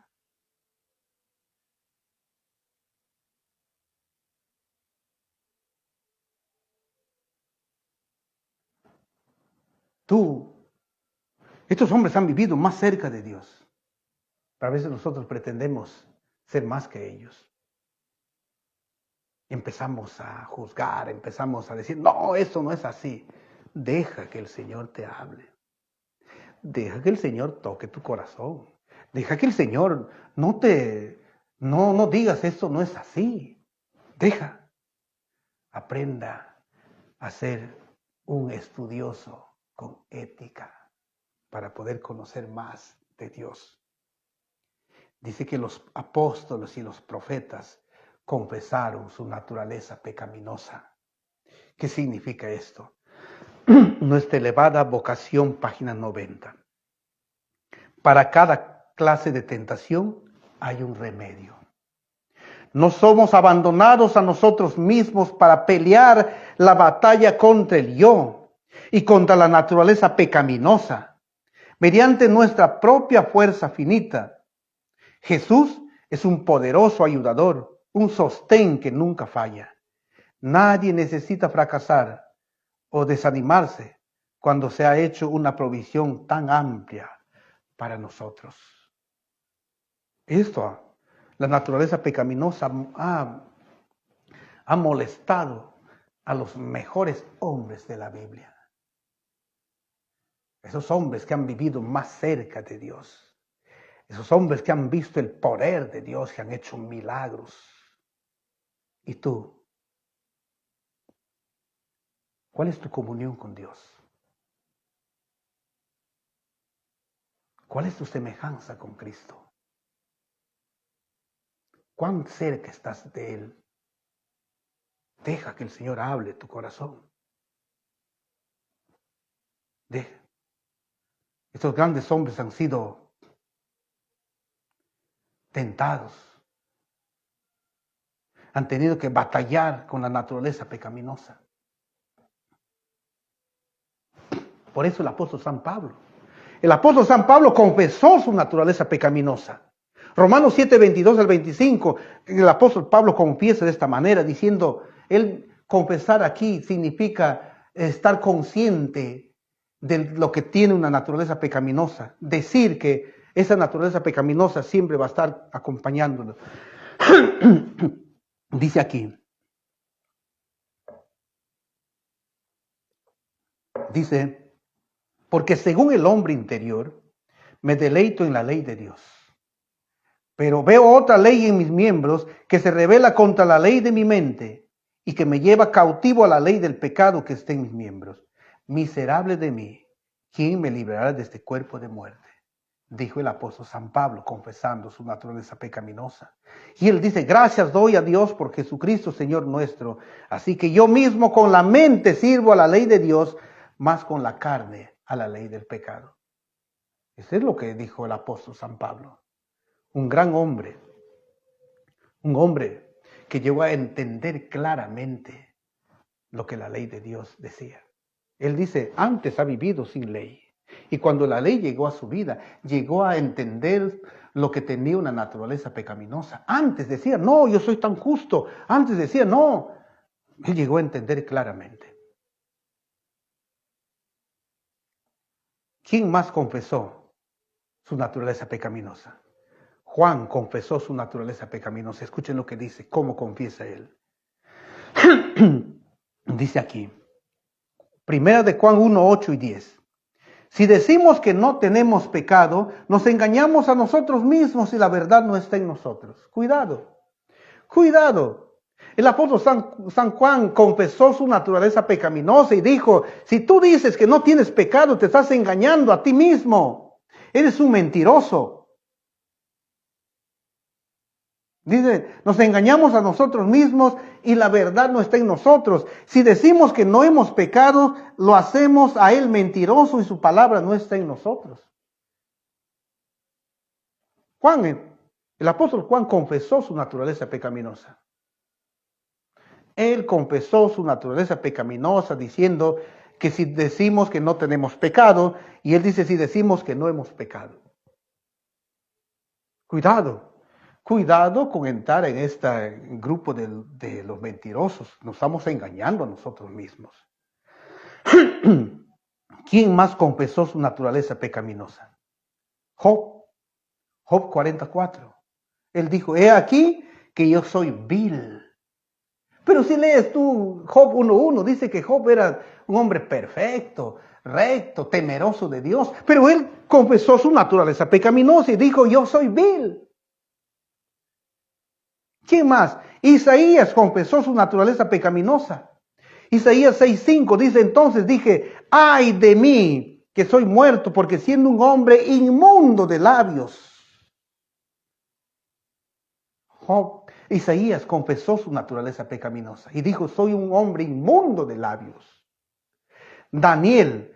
Estos hombres han vivido más cerca de Dios. Pero a veces nosotros pretendemos ser más que ellos. Empezamos a juzgar, empezamos a decir, no, eso no es así. Deja que el Señor te hable. deja que el Señor toque tu corazón. Deja que el Señor no digas esto no es así. Deja, aprenda a ser un estudioso con ética para poder conocer más de Dios. Dice que los apóstoles y los profetas confesaron su naturaleza pecaminosa. ¿Qué significa esto? Nuestra elevada vocación, página 90. Para cada clase de tentación hay un remedio. No somos abandonados a nosotros mismos para pelear la batalla contra el yo y contra la naturaleza pecaminosa. Mediante nuestra propia fuerza finita, Jesús es un poderoso ayudador, un sostén que nunca falla. Nadie necesita fracasar o desanimarse cuando se ha hecho una provisión tan amplia para nosotros. La naturaleza pecaminosa ha molestado a los mejores hombres de la Biblia. Esos hombres que han vivido más cerca de Dios. Esos hombres que han visto el poder de Dios, que han hecho milagros. ¿Y tú? ¿Cuál es tu comunión con Dios? ¿Cuál es tu semejanza con Cristo? ¿Cuán cerca estás de Él? Deja que el Señor hable tu corazón. Deja. Estos grandes hombres han sido tentados. Han tenido que batallar con la naturaleza pecaminosa. Por eso el apóstol San Pablo. El apóstol San Pablo confesó su naturaleza pecaminosa. Romanos 7, 22 al 25, el apóstol Pablo confiesa de esta manera, diciendo, él confesar aquí significa estar consciente de lo que tiene una naturaleza pecaminosa. Decir que esa naturaleza pecaminosa siempre va a estar acompañándolo. Dice aquí. Dice, porque según el hombre interior, me deleito en la ley de Dios. Pero veo otra ley en mis miembros que se revela contra la ley de mi mente y que me lleva cautivo a la ley del pecado que está en mis miembros. Miserable de mí, ¿quién me librará de este cuerpo de muerte? Dijo el apóstol San Pablo, confesando su naturaleza pecaminosa. Y él dice, gracias doy a Dios por Jesucristo, Señor nuestro. Así que yo mismo con la mente sirvo a la ley de Dios, más con la carne a la ley del pecado. Eso es lo que dijo el apóstol San Pablo. Un gran hombre, un hombre que llegó a entender claramente lo que la ley de Dios decía. Él dice, antes ha vivido sin ley. Y cuando la ley llegó a su vida, llegó a entender lo que tenía una naturaleza pecaminosa. Antes decía, no, yo soy tan justo. Antes decía, no. Él llegó a entender claramente. ¿Quién más confesó su naturaleza pecaminosa? Juan confesó su naturaleza pecaminosa. Escuchen lo que dice, cómo confiesa él. Dice aquí, primera de Juan 1, 8 y 10. Si decimos que no tenemos pecado, nos engañamos a nosotros mismos y la verdad no está en nosotros. Cuidado, cuidado. El apóstol San Juan confesó su naturaleza pecaminosa y dijo, si tú dices que no tienes pecado, te estás engañando a ti mismo. Eres un mentiroso. Dice, nos engañamos a nosotros mismos y la verdad no está en nosotros. Si decimos que no hemos pecado, lo hacemos a él mentiroso y su palabra no está en nosotros. El apóstol Juan confesó su naturaleza pecaminosa. Él confesó su naturaleza pecaminosa diciendo que si decimos que no tenemos pecado, y él dice si decimos que no hemos pecado. Cuidado. Cuidado con entrar en este grupo de los mentirosos. Nos estamos engañando a nosotros mismos. ¿Quién más confesó su naturaleza pecaminosa? Job 44. Él dijo, he aquí que yo soy vil. Pero si lees tú Job 1:1, dice que Job era un hombre perfecto, recto, temeroso de Dios. Pero él confesó su naturaleza pecaminosa y dijo, yo soy vil. ¿Quién más? Isaías confesó su naturaleza pecaminosa. Isaías 6:5 dice, entonces dije, ay de mí, que soy muerto, porque siendo un hombre inmundo de labios. Isaías confesó su naturaleza pecaminosa y dijo, soy un hombre inmundo de labios. Daniel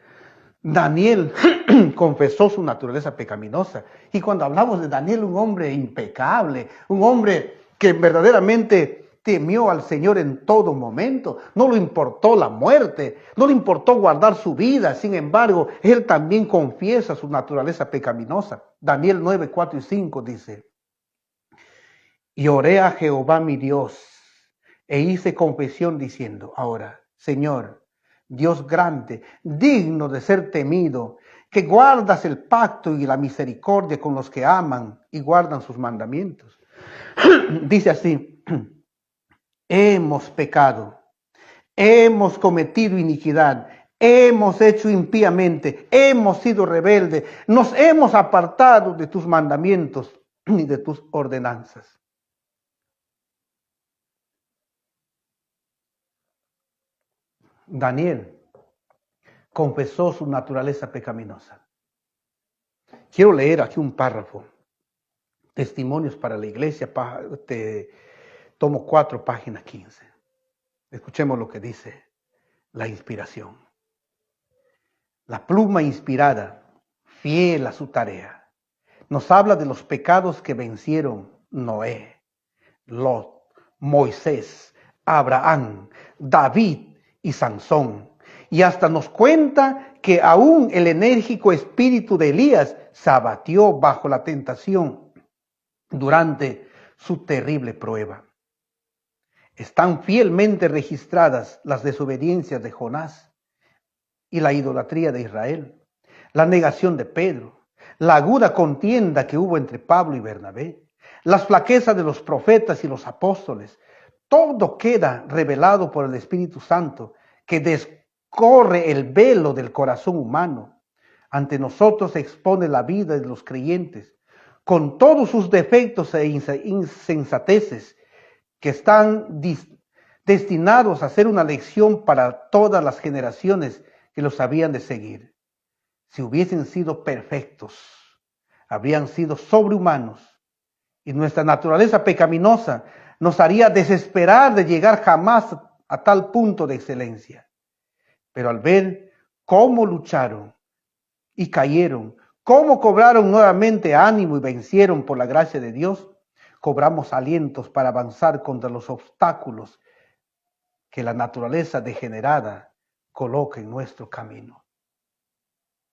confesó su naturaleza pecaminosa. Y cuando hablamos de Daniel, un hombre impecable, un hombre que verdaderamente temió al Señor en todo momento, no le importó la muerte, no le importó guardar su vida. Sin embargo, él también confiesa su naturaleza pecaminosa. Daniel 9:4-5 dice, y oré a Jehová mi Dios, e hice confesión diciendo, ahora, Señor, Dios grande, digno de ser temido, que guardas el pacto y la misericordia con los que aman y guardan sus mandamientos. Dice así, hemos pecado, hemos cometido iniquidad, hemos hecho impíamente, hemos sido rebeldes, nos hemos apartado de tus mandamientos y de tus ordenanzas. Daniel confesó su naturaleza pecaminosa. Quiero leer aquí un párrafo. Testimonios para la iglesia, tomo 4, página 15. Escuchemos lo que dice la inspiración. La pluma inspirada, fiel a su tarea, nos habla de los pecados que vencieron Noé, Lot, Moisés, Abraham, David y Sansón. Y hasta nos cuenta que aún el enérgico espíritu de Elías se abatió bajo la tentación durante su terrible prueba. Están fielmente registradas las desobediencias de Jonás y la idolatría de Israel, la negación de Pedro, la aguda contienda que hubo entre Pablo y Bernabé, las flaquezas de los profetas y los apóstoles. Todo queda revelado por el Espíritu Santo que descorre el velo del corazón humano. Ante nosotros se expone la vida de los creyentes con todos sus defectos e insensateces que están destinados a ser una lección para todas las generaciones que los habían de seguir. Si hubiesen sido perfectos, habrían sido sobrehumanos, y nuestra naturaleza pecaminosa nos haría desesperar de llegar jamás a tal punto de excelencia. Pero al ver cómo lucharon y cayeron, cómo cobraron nuevamente ánimo y vencieron por la gracia de Dios, cobramos alientos para avanzar contra los obstáculos que la naturaleza degenerada coloca en nuestro camino.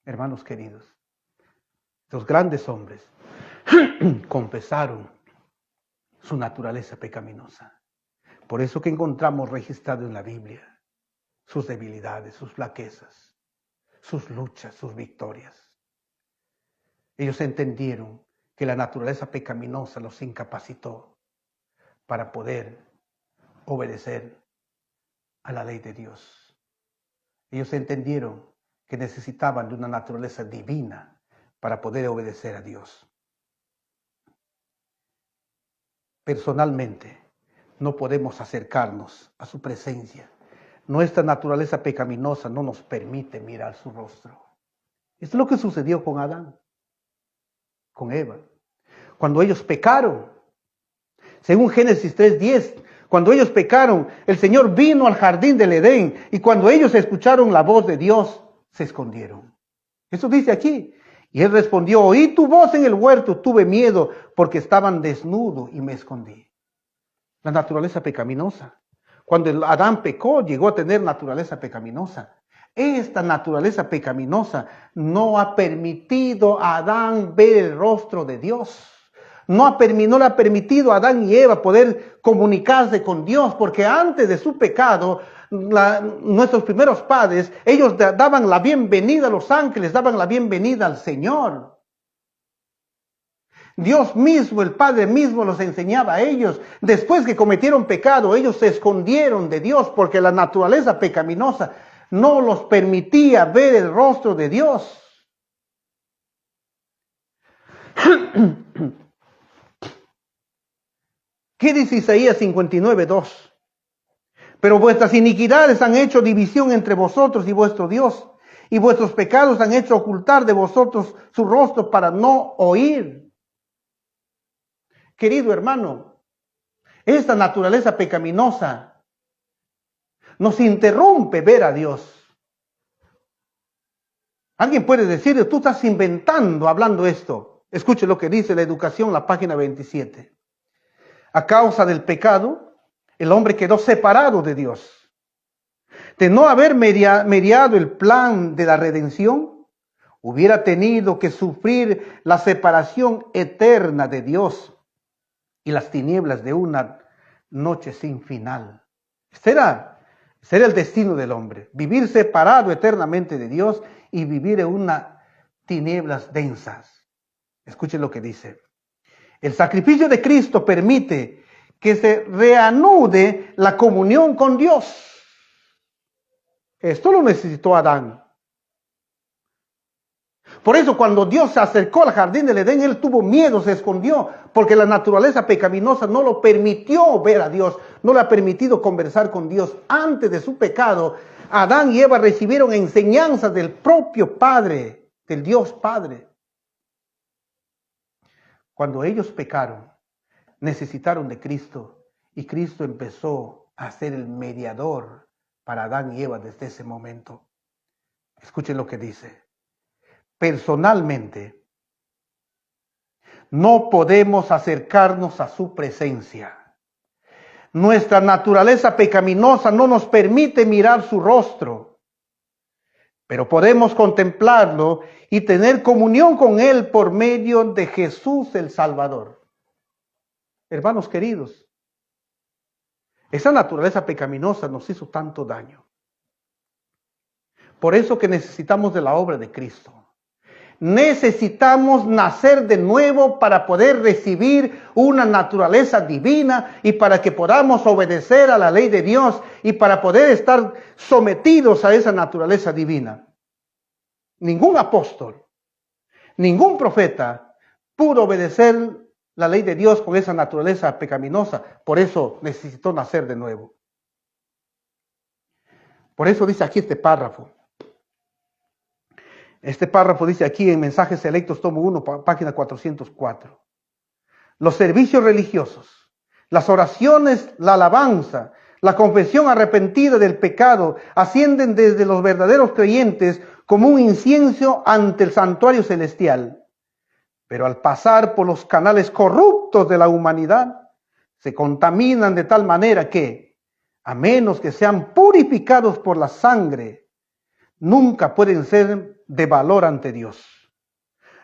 Hermanos queridos, los grandes hombres confesaron su naturaleza pecaminosa. Por eso que encontramos registrado en la Biblia sus debilidades, sus flaquezas, sus luchas, sus victorias. Ellos entendieron que la naturaleza pecaminosa los incapacitó para poder obedecer a la ley de Dios. Ellos entendieron que necesitaban de una naturaleza divina para poder obedecer a Dios. Personalmente, no podemos acercarnos a su presencia. Nuestra naturaleza pecaminosa no nos permite mirar su rostro. Esto es lo que sucedió con Adán, con Eva. Cuando ellos pecaron, según Génesis 3:10, cuando ellos pecaron, el Señor vino al jardín del Edén y cuando ellos escucharon la voz de Dios, se escondieron. Eso dice aquí. Y él respondió, oí tu voz en el huerto, tuve miedo porque estaban desnudo y me escondí. La naturaleza pecaminosa. Cuando Adán pecó, llegó a tener naturaleza pecaminosa. Esta naturaleza pecaminosa no ha permitido a Adán ver el rostro de Dios. No le ha permitido a Adán y Eva poder comunicarse con Dios, porque antes de su pecado, nuestros primeros padres, ellos daban la bienvenida a los ángeles, daban la bienvenida al Señor. Dios mismo, el Padre mismo los enseñaba a ellos. Después que cometieron pecado, ellos se escondieron de Dios porque la naturaleza pecaminosa no los permitía ver el rostro de Dios. ¿Qué dice Isaías 59:2? Pero vuestras iniquidades han hecho división entre vosotros y vuestro Dios, y vuestros pecados han hecho ocultar de vosotros su rostro para no oír. Querido hermano, esta naturaleza pecaminosa nos interrumpe ver a Dios. Alguien puede decir, tú estás inventando hablando esto. Escuche lo que dice la Educación, la página 27. A causa del pecado, el hombre quedó separado de Dios. De no haber mediado el plan de la redención, hubiera tenido que sufrir la separación eterna de Dios y las tinieblas de una noche sin final. Este era el destino del hombre, vivir separado eternamente de Dios y vivir en unas tinieblas densas. Escuchen lo que dice. El sacrificio de Cristo permite que se reanude la comunión con Dios. Esto lo necesitó Adán. Por eso cuando Dios se acercó al jardín del Edén, él tuvo miedo, se escondió, porque la naturaleza pecaminosa no lo permitió ver a Dios, no le ha permitido conversar con Dios. Antes de su pecado, Adán y Eva recibieron enseñanzas del propio Padre, del Dios Padre. Cuando ellos pecaron, necesitaron de Cristo y Cristo empezó a ser el mediador para Adán y Eva desde ese momento. Escuchen lo que dice. Personalmente, no podemos acercarnos a su presencia. Nuestra naturaleza pecaminosa no nos permite mirar su rostro, pero podemos contemplarlo y tener comunión con Él por medio de Jesús el Salvador. Hermanos queridos, esa naturaleza pecaminosa nos hizo tanto daño. Por eso que necesitamos de la obra de Cristo. Necesitamos nacer de nuevo para poder recibir una naturaleza divina y para que podamos obedecer a la ley de Dios y para poder estar sometidos a esa naturaleza divina. Ningún apóstol, ningún profeta pudo obedecer la ley de Dios con esa naturaleza pecaminosa. Por eso necesitó nacer de nuevo. Por eso dice aquí este párrafo. Este párrafo dice aquí en Mensajes Selectos, tomo 1, página 404. Los servicios religiosos, las oraciones, la alabanza, la confesión arrepentida del pecado ascienden desde los verdaderos creyentes como un incienso ante el santuario celestial. Pero al pasar por los canales corruptos de la humanidad, se contaminan de tal manera que, a menos que sean purificados por la sangre, nunca pueden ser de valor ante Dios.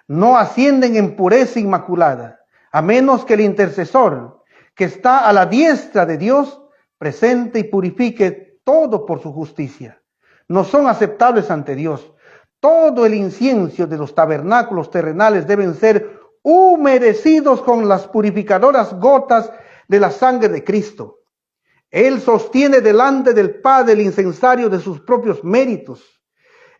No ascienden en pureza inmaculada, a menos que el intercesor, que está a la diestra de Dios, presente y purifique todo por su justicia. No son aceptables ante Dios. Todo el incienso de los tabernáculos terrenales deben ser humedecidos con las purificadoras gotas de la sangre de Cristo. Él sostiene delante del Padre el incensario de sus propios méritos,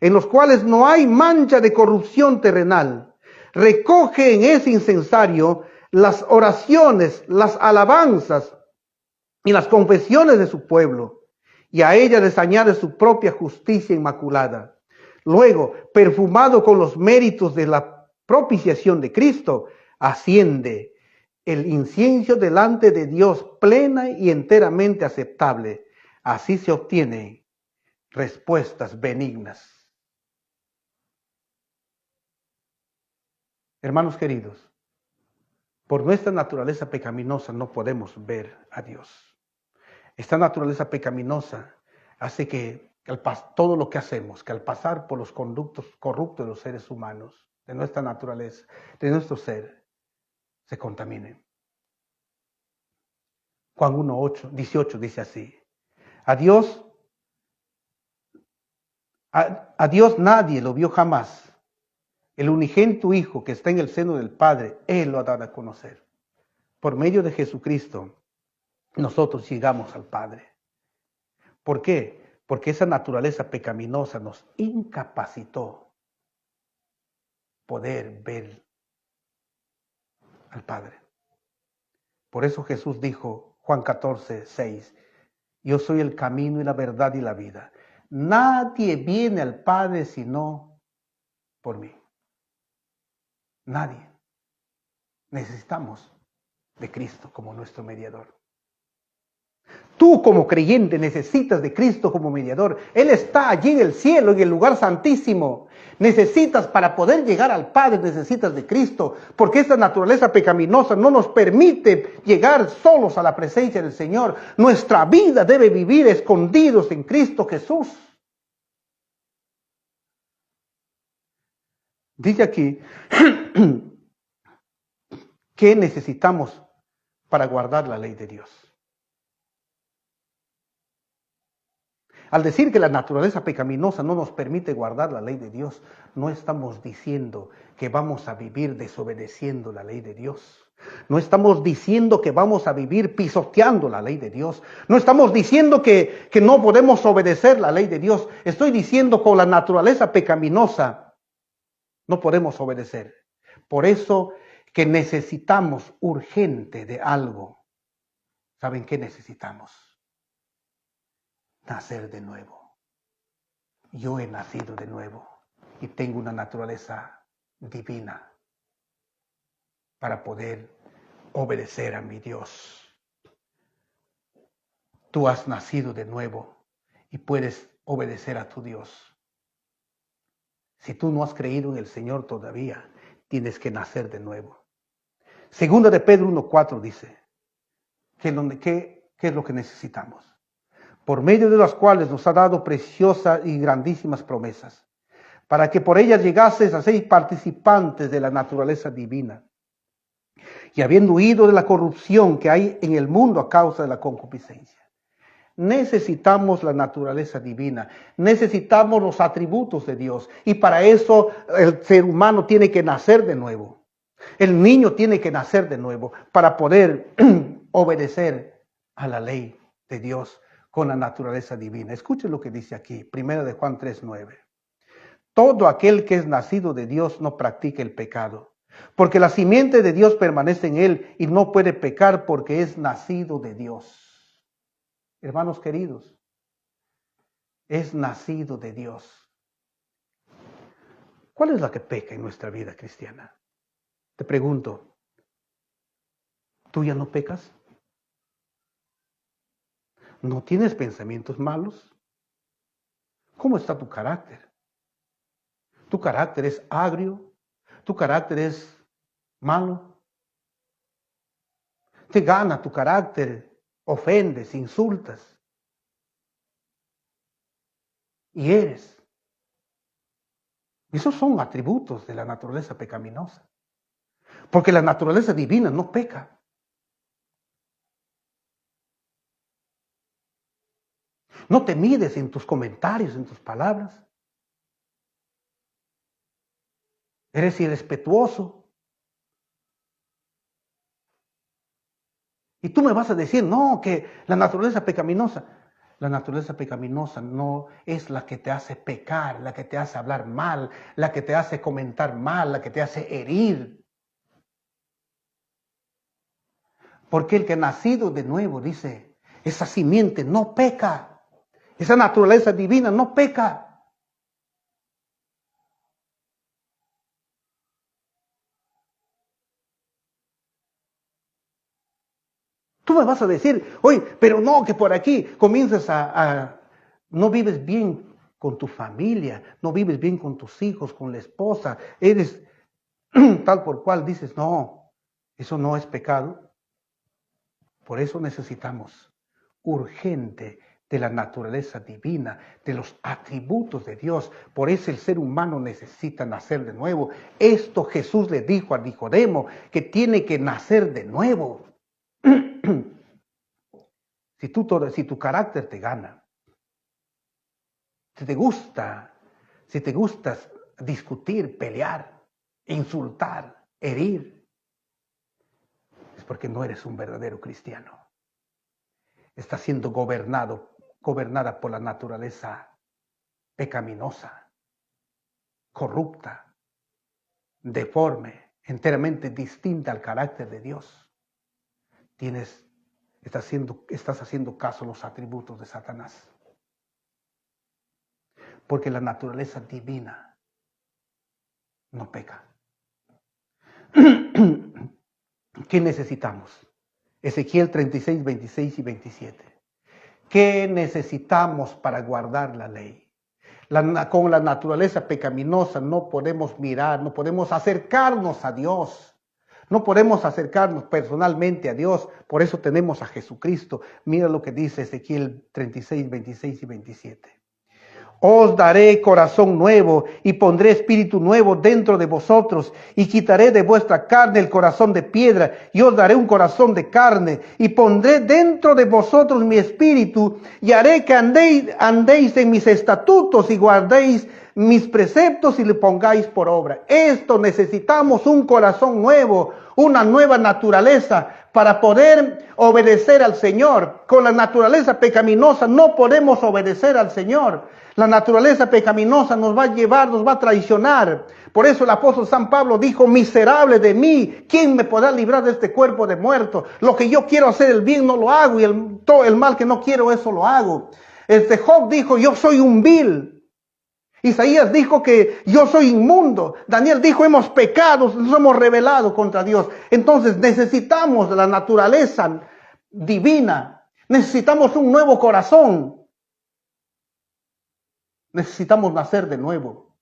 en los cuales no hay mancha de corrupción terrenal. Recoge en ese incensario las oraciones, las alabanzas y las confesiones de su pueblo, y a ella les añade su propia justicia inmaculada. Luego, perfumado con los méritos de la propiciación de Cristo, asciende el incienso delante de Dios plena y enteramente aceptable. Así se obtienen respuestas benignas. Hermanos queridos, por nuestra naturaleza pecaminosa no podemos ver a Dios. Esta naturaleza pecaminosa hace que todo lo que hacemos, que al pasar por los conductos corruptos de los seres humanos, de nuestra naturaleza, de nuestro ser, se contamine. Juan 1:18 dice así: a Dios nadie lo vio jamás. el unigénito Hijo que está en el seno del Padre, Él lo ha dado a conocer. Por medio de Jesucristo, nosotros llegamos al Padre. ¿Por qué? Porque esa naturaleza pecaminosa nos incapacitó poder ver al Padre. Por eso Jesús dijo, Juan 14, 6, yo soy el camino y la verdad y la vida. Nadie viene al Padre sino por mí. Nadie. Necesitamos de Cristo como nuestro mediador. Tú como creyente necesitas de Cristo como mediador. Él está allí en el cielo, en el lugar santísimo. Necesitas, para poder llegar al Padre, necesitas de Cristo, porque esta naturaleza pecaminosa no nos permite llegar solos a la presencia del Señor. Nuestra vida debe vivir escondidos en Cristo Jesús. Dice aquí que necesitamos para guardar la ley de Dios. Al decir que la naturaleza pecaminosa no nos permite guardar la ley de Dios, no estamos diciendo que vamos a vivir desobedeciendo la ley de Dios. No estamos diciendo que vamos a vivir pisoteando la ley de Dios. No estamos diciendo que no podemos obedecer la ley de Dios. Estoy diciendo que con la naturaleza pecaminosa no podemos obedecer. Por eso que necesitamos urgente de algo. ¿Saben qué necesitamos? Nacer de nuevo. Yo he nacido de nuevo y tengo una naturaleza divina para poder obedecer a mi Dios. Tú has nacido de nuevo y puedes obedecer a tu Dios. Si tú no has creído en el Señor todavía, tienes que nacer de nuevo. Segunda de Pedro 1:4 dice, ¿qué es lo que necesitamos? Por medio de las cuales nos ha dado preciosas y grandísimas promesas, para que por ellas llegases a ser participantes de la naturaleza divina, y habiendo huido de la corrupción que hay en el mundo a causa de la concupiscencia. Necesitamos la naturaleza divina, necesitamos los atributos de Dios, y para eso el ser humano tiene que nacer de nuevo. El niño tiene que nacer de nuevo para poder obedecer a la ley de Dios con la naturaleza divina. Escuchen lo que dice aquí, 1 de Juan 3:9. Todo aquel que es nacido de Dios no practica el pecado, porque la simiente de Dios permanece en él y no puede pecar porque es nacido de Dios. Hermanos queridos, es nacido de Dios. ¿Cuál es la que peca en nuestra vida cristiana? Te pregunto, ¿tú ya no pecas? ¿No tienes pensamientos malos? ¿Cómo está tu carácter? ¿Tu carácter es agrio? ¿Tu carácter es malo? ¿Te gana tu carácter? Ofendes, insultas, hieres. Esos son atributos de la naturaleza pecaminosa. Porque la naturaleza divina no peca. No te mides en tus comentarios, en tus palabras. Eres irrespetuoso. Y tú me vas a decir, no, que la naturaleza pecaminosa. La naturaleza pecaminosa no es la que te hace pecar, la que te hace hablar mal, la que te hace comentar mal, la que te hace herir. Porque el que ha nacido de nuevo, dice, esa simiente no peca. Esa naturaleza divina no peca. Tú me vas a decir, oye, pero no, que por aquí comienzas no vives bien con tu familia, no vives bien con tus hijos, con la esposa, eres tal por cual, dices, no, eso no es pecado. Por eso necesitamos urgente de la naturaleza divina, de los atributos de Dios. Por eso el ser humano necesita nacer de nuevo. Esto Jesús le dijo a Nicodemo, que tiene que nacer de nuevo. Si tu carácter te gana, si te gusta discutir, pelear, insultar, herir, es porque no eres un verdadero cristiano. Estás siendo gobernada por la naturaleza pecaminosa, corrupta, deforme, enteramente distinta al carácter de Dios. Estás haciendo caso a los atributos de Satanás. Porque la naturaleza divina no peca. ¿Qué necesitamos? Ezequiel 36, 26 y 27. ¿Qué necesitamos para guardar la ley? Con la naturaleza pecaminosa no podemos mirar, no podemos acercarnos a Dios. No podemos acercarnos personalmente a Dios. Por eso tenemos a Jesucristo. Mira lo que dice Ezequiel 36, 26 y 27. Os daré corazón nuevo y pondré espíritu nuevo dentro de vosotros y quitaré de vuestra carne el corazón de piedra y os daré un corazón de carne y pondré dentro de vosotros mi espíritu y haré que andéis en mis estatutos y guardéis mis preceptos y le pongáis por obra. Esto necesitamos un corazón nuevo, una nueva naturaleza para poder obedecer al Señor. Con la naturaleza pecaminosa no podemos obedecer al Señor. La naturaleza pecaminosa nos va a llevar, nos va a traicionar. Por eso el apóstol San Pablo dijo, miserable de mí, ¿quién me podrá librar de este cuerpo de muerto? Lo que yo quiero hacer, el bien no lo hago, y todo el mal que no quiero, eso lo hago. Job dijo, yo soy un vil. Isaías dijo que yo soy inmundo. Daniel dijo, hemos pecado, nos hemos rebelado contra Dios. Entonces necesitamos la naturaleza divina. Necesitamos un nuevo corazón. Necesitamos nacer de nuevo.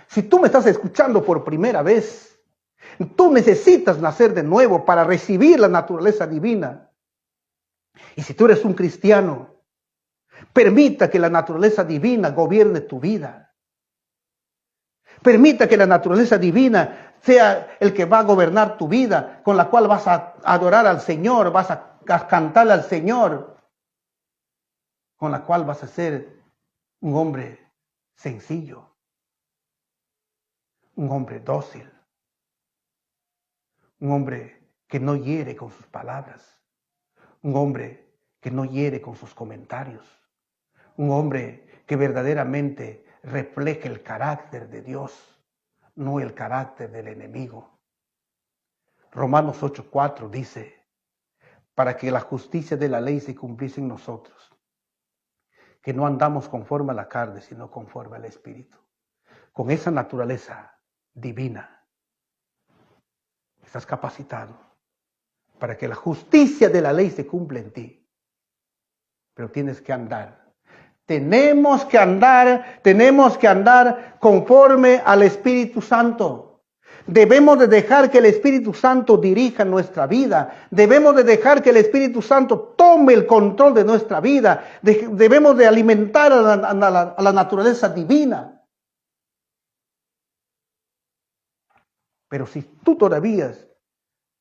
Si tú me estás escuchando por primera vez, tú necesitas nacer de nuevo para recibir la naturaleza divina. Y si tú eres un cristiano, permita que la naturaleza divina gobierne tu vida. Permita que la naturaleza divina sea el que va a gobernar tu vida, con la cual vas a adorar al Señor, vas a cantarle al Señor, con la cual vas a ser un hombre sencillo, un hombre dócil, un hombre que no hiere con sus palabras, un hombre que no hiere con sus comentarios, un hombre que verdaderamente refleje el carácter de Dios, no el carácter del enemigo. Romanos 8:4 dice, para que la justicia de la ley se cumpliese en nosotros, que no andamos conforme a la carne, sino conforme al Espíritu. Con esa naturaleza divina, estás capacitado para que la justicia de la ley se cumpla en ti. Pero tienes que andar. Tenemos que andar conforme al Espíritu Santo. Debemos de dejar que el Espíritu Santo dirija nuestra vida. Debemos de dejar que el Espíritu Santo tome el control de nuestra vida. Debemos de alimentar a la naturaleza divina. Pero si tú todavía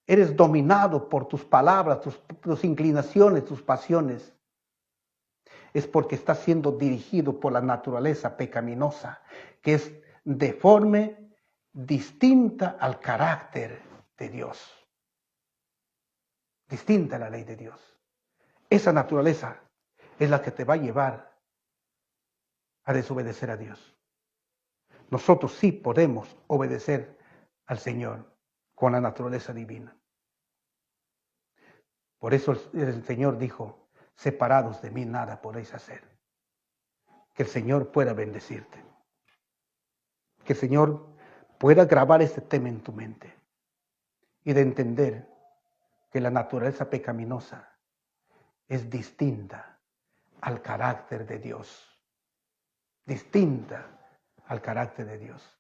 eres dominado por tus palabras, tus inclinaciones, tus pasiones, es porque estás siendo dirigido por la naturaleza pecaminosa, que es deforme, distinta al carácter de Dios. Distinta a la ley de Dios. Esa naturaleza es la que te va a llevar a desobedecer a Dios. Nosotros sí podemos obedecer al Señor con la naturaleza divina. Por eso el Señor dijo, separados de mí nada podéis hacer. Que el Señor pueda bendecirte. Que el Señor pueda grabar este tema en tu mente y de entender que la naturaleza pecaminosa es distinta al carácter de Dios. Distinta al carácter de Dios.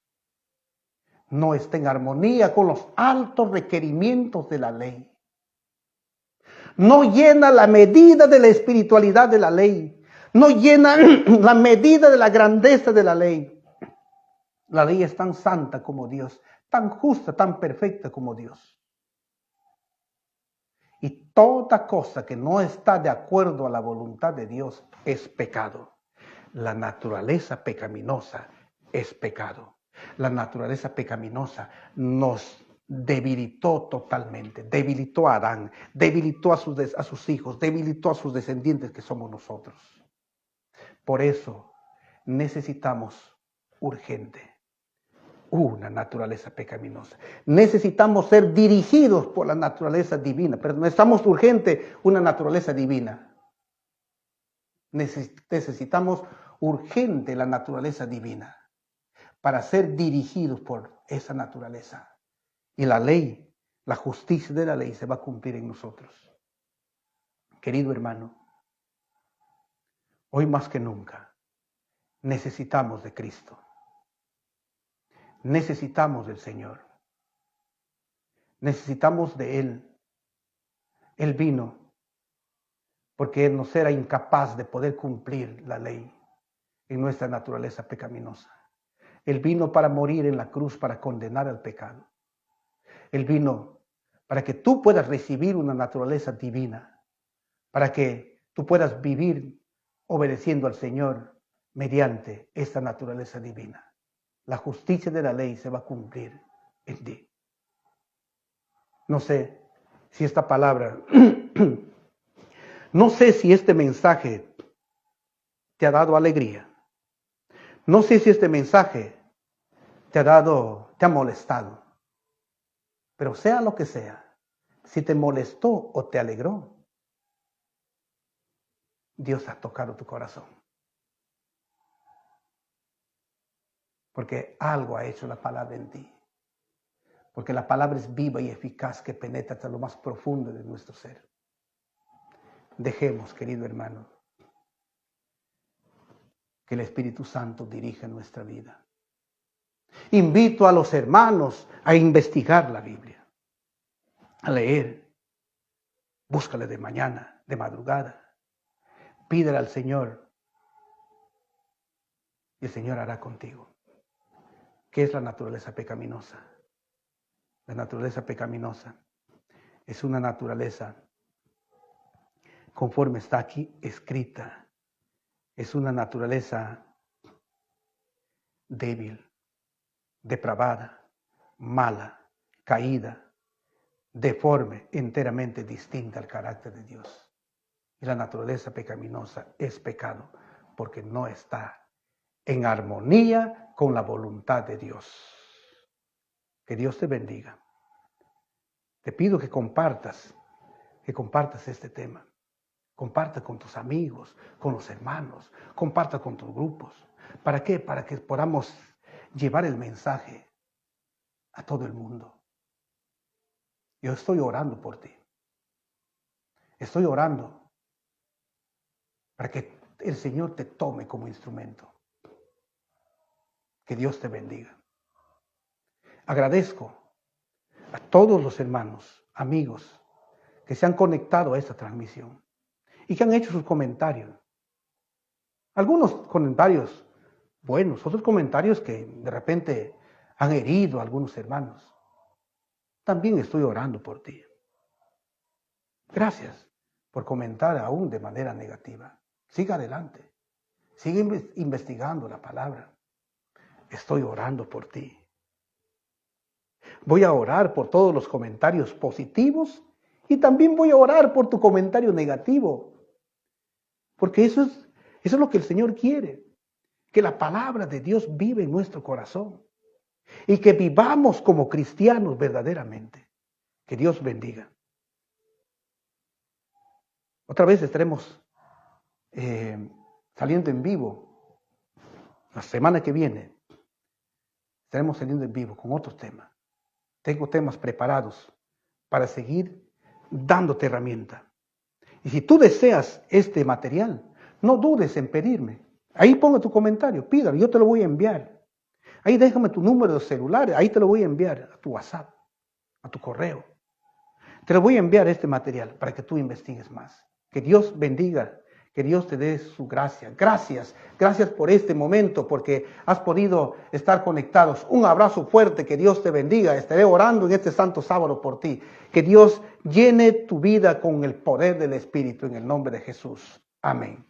No está en armonía con los altos requerimientos de la ley. No llena la medida de la espiritualidad de la ley. No llena la medida de la grandeza de la ley. La ley es tan santa como Dios, tan justa, tan perfecta como Dios. Y toda cosa que no está de acuerdo a la voluntad de Dios es pecado. La naturaleza pecaminosa es pecado. La naturaleza pecaminosa nos debilitó totalmente, debilitó a Adán, debilitó a sus hijos, debilitó a sus descendientes que somos nosotros. Por eso necesitamos urgente una naturaleza pecaminosa. Necesitamos ser dirigidos por la naturaleza divina, pero necesitamos urgente una naturaleza divina. Necesitamos urgente la naturaleza divina para ser dirigidos por esa naturaleza. Y la ley, la justicia de la ley se va a cumplir en nosotros. Querido hermano, hoy más que nunca necesitamos de Cristo. Necesitamos del Señor. Necesitamos de Él. Él vino porque Él nos era incapaz de poder cumplir la ley en nuestra naturaleza pecaminosa. Él vino para morir en la cruz, para condenar al pecado. Él vino para que tú puedas recibir una naturaleza divina, para que tú puedas vivir obedeciendo al Señor mediante esta naturaleza divina. La justicia de la ley se va a cumplir en ti. No sé si esta palabra, no sé si este mensaje te ha dado alegría. No sé si este mensaje te ha molestado. Pero sea lo que sea, si te molestó o te alegró, Dios ha tocado tu corazón. Porque algo ha hecho la palabra en ti. Porque la palabra es viva y eficaz que penetra hasta lo más profundo de nuestro ser. Dejemos, querido hermano, que el Espíritu Santo dirija nuestra vida. Invito a los hermanos a investigar la Biblia, a leer. Búscale de mañana, de madrugada. Pídele al Señor y el Señor hará contigo. ¿Qué es la naturaleza pecaminosa? La naturaleza pecaminosa es una naturaleza, conforme está aquí escrita, es una naturaleza débil, depravada, mala, caída, deforme, enteramente distinta al carácter de Dios. Y la naturaleza pecaminosa es pecado porque no está en armonía con la voluntad de Dios. Que Dios te bendiga. Te pido que compartas este tema. Comparta con tus amigos, con los hermanos, comparta con tus grupos. ¿Para qué? Para que podamos llevar el mensaje a todo el mundo. Yo estoy orando por ti. Estoy orando para que el Señor te tome como instrumento. Que Dios te bendiga. Agradezco a todos los hermanos, amigos, que se han conectado a esta transmisión y que han hecho sus comentarios. Algunos comentarios buenos, otros comentarios que de repente han herido a algunos hermanos. También estoy orando por ti. Gracias por comentar aún de manera negativa. Siga adelante. Sigue investigando la palabra. Estoy orando por ti. Voy a orar por todos los comentarios positivos y también voy a orar por tu comentario negativo. Porque eso es lo que el Señor quiere. Que la palabra de Dios vive en nuestro corazón. Y que vivamos como cristianos verdaderamente. Que Dios bendiga. Otra vez estaremos saliendo en vivo. La semana que viene estaremos saliendo en vivo con otros temas. Tengo temas preparados para seguir dándote herramienta. Y si tú deseas este material, no dudes en pedirme. Ahí ponga tu comentario, pídalo, yo te lo voy a enviar. Ahí déjame tu número de celular, ahí te lo voy a enviar a tu WhatsApp, a tu correo. Te lo voy a enviar este material para que tú investigues más. Que Dios bendiga, que Dios te dé su gracia. Gracias por este momento, porque has podido estar conectados. Un abrazo fuerte, que Dios te bendiga. Estaré orando en este santo sábado por ti. Que Dios llene tu vida con el poder del Espíritu en el nombre de Jesús. Amén.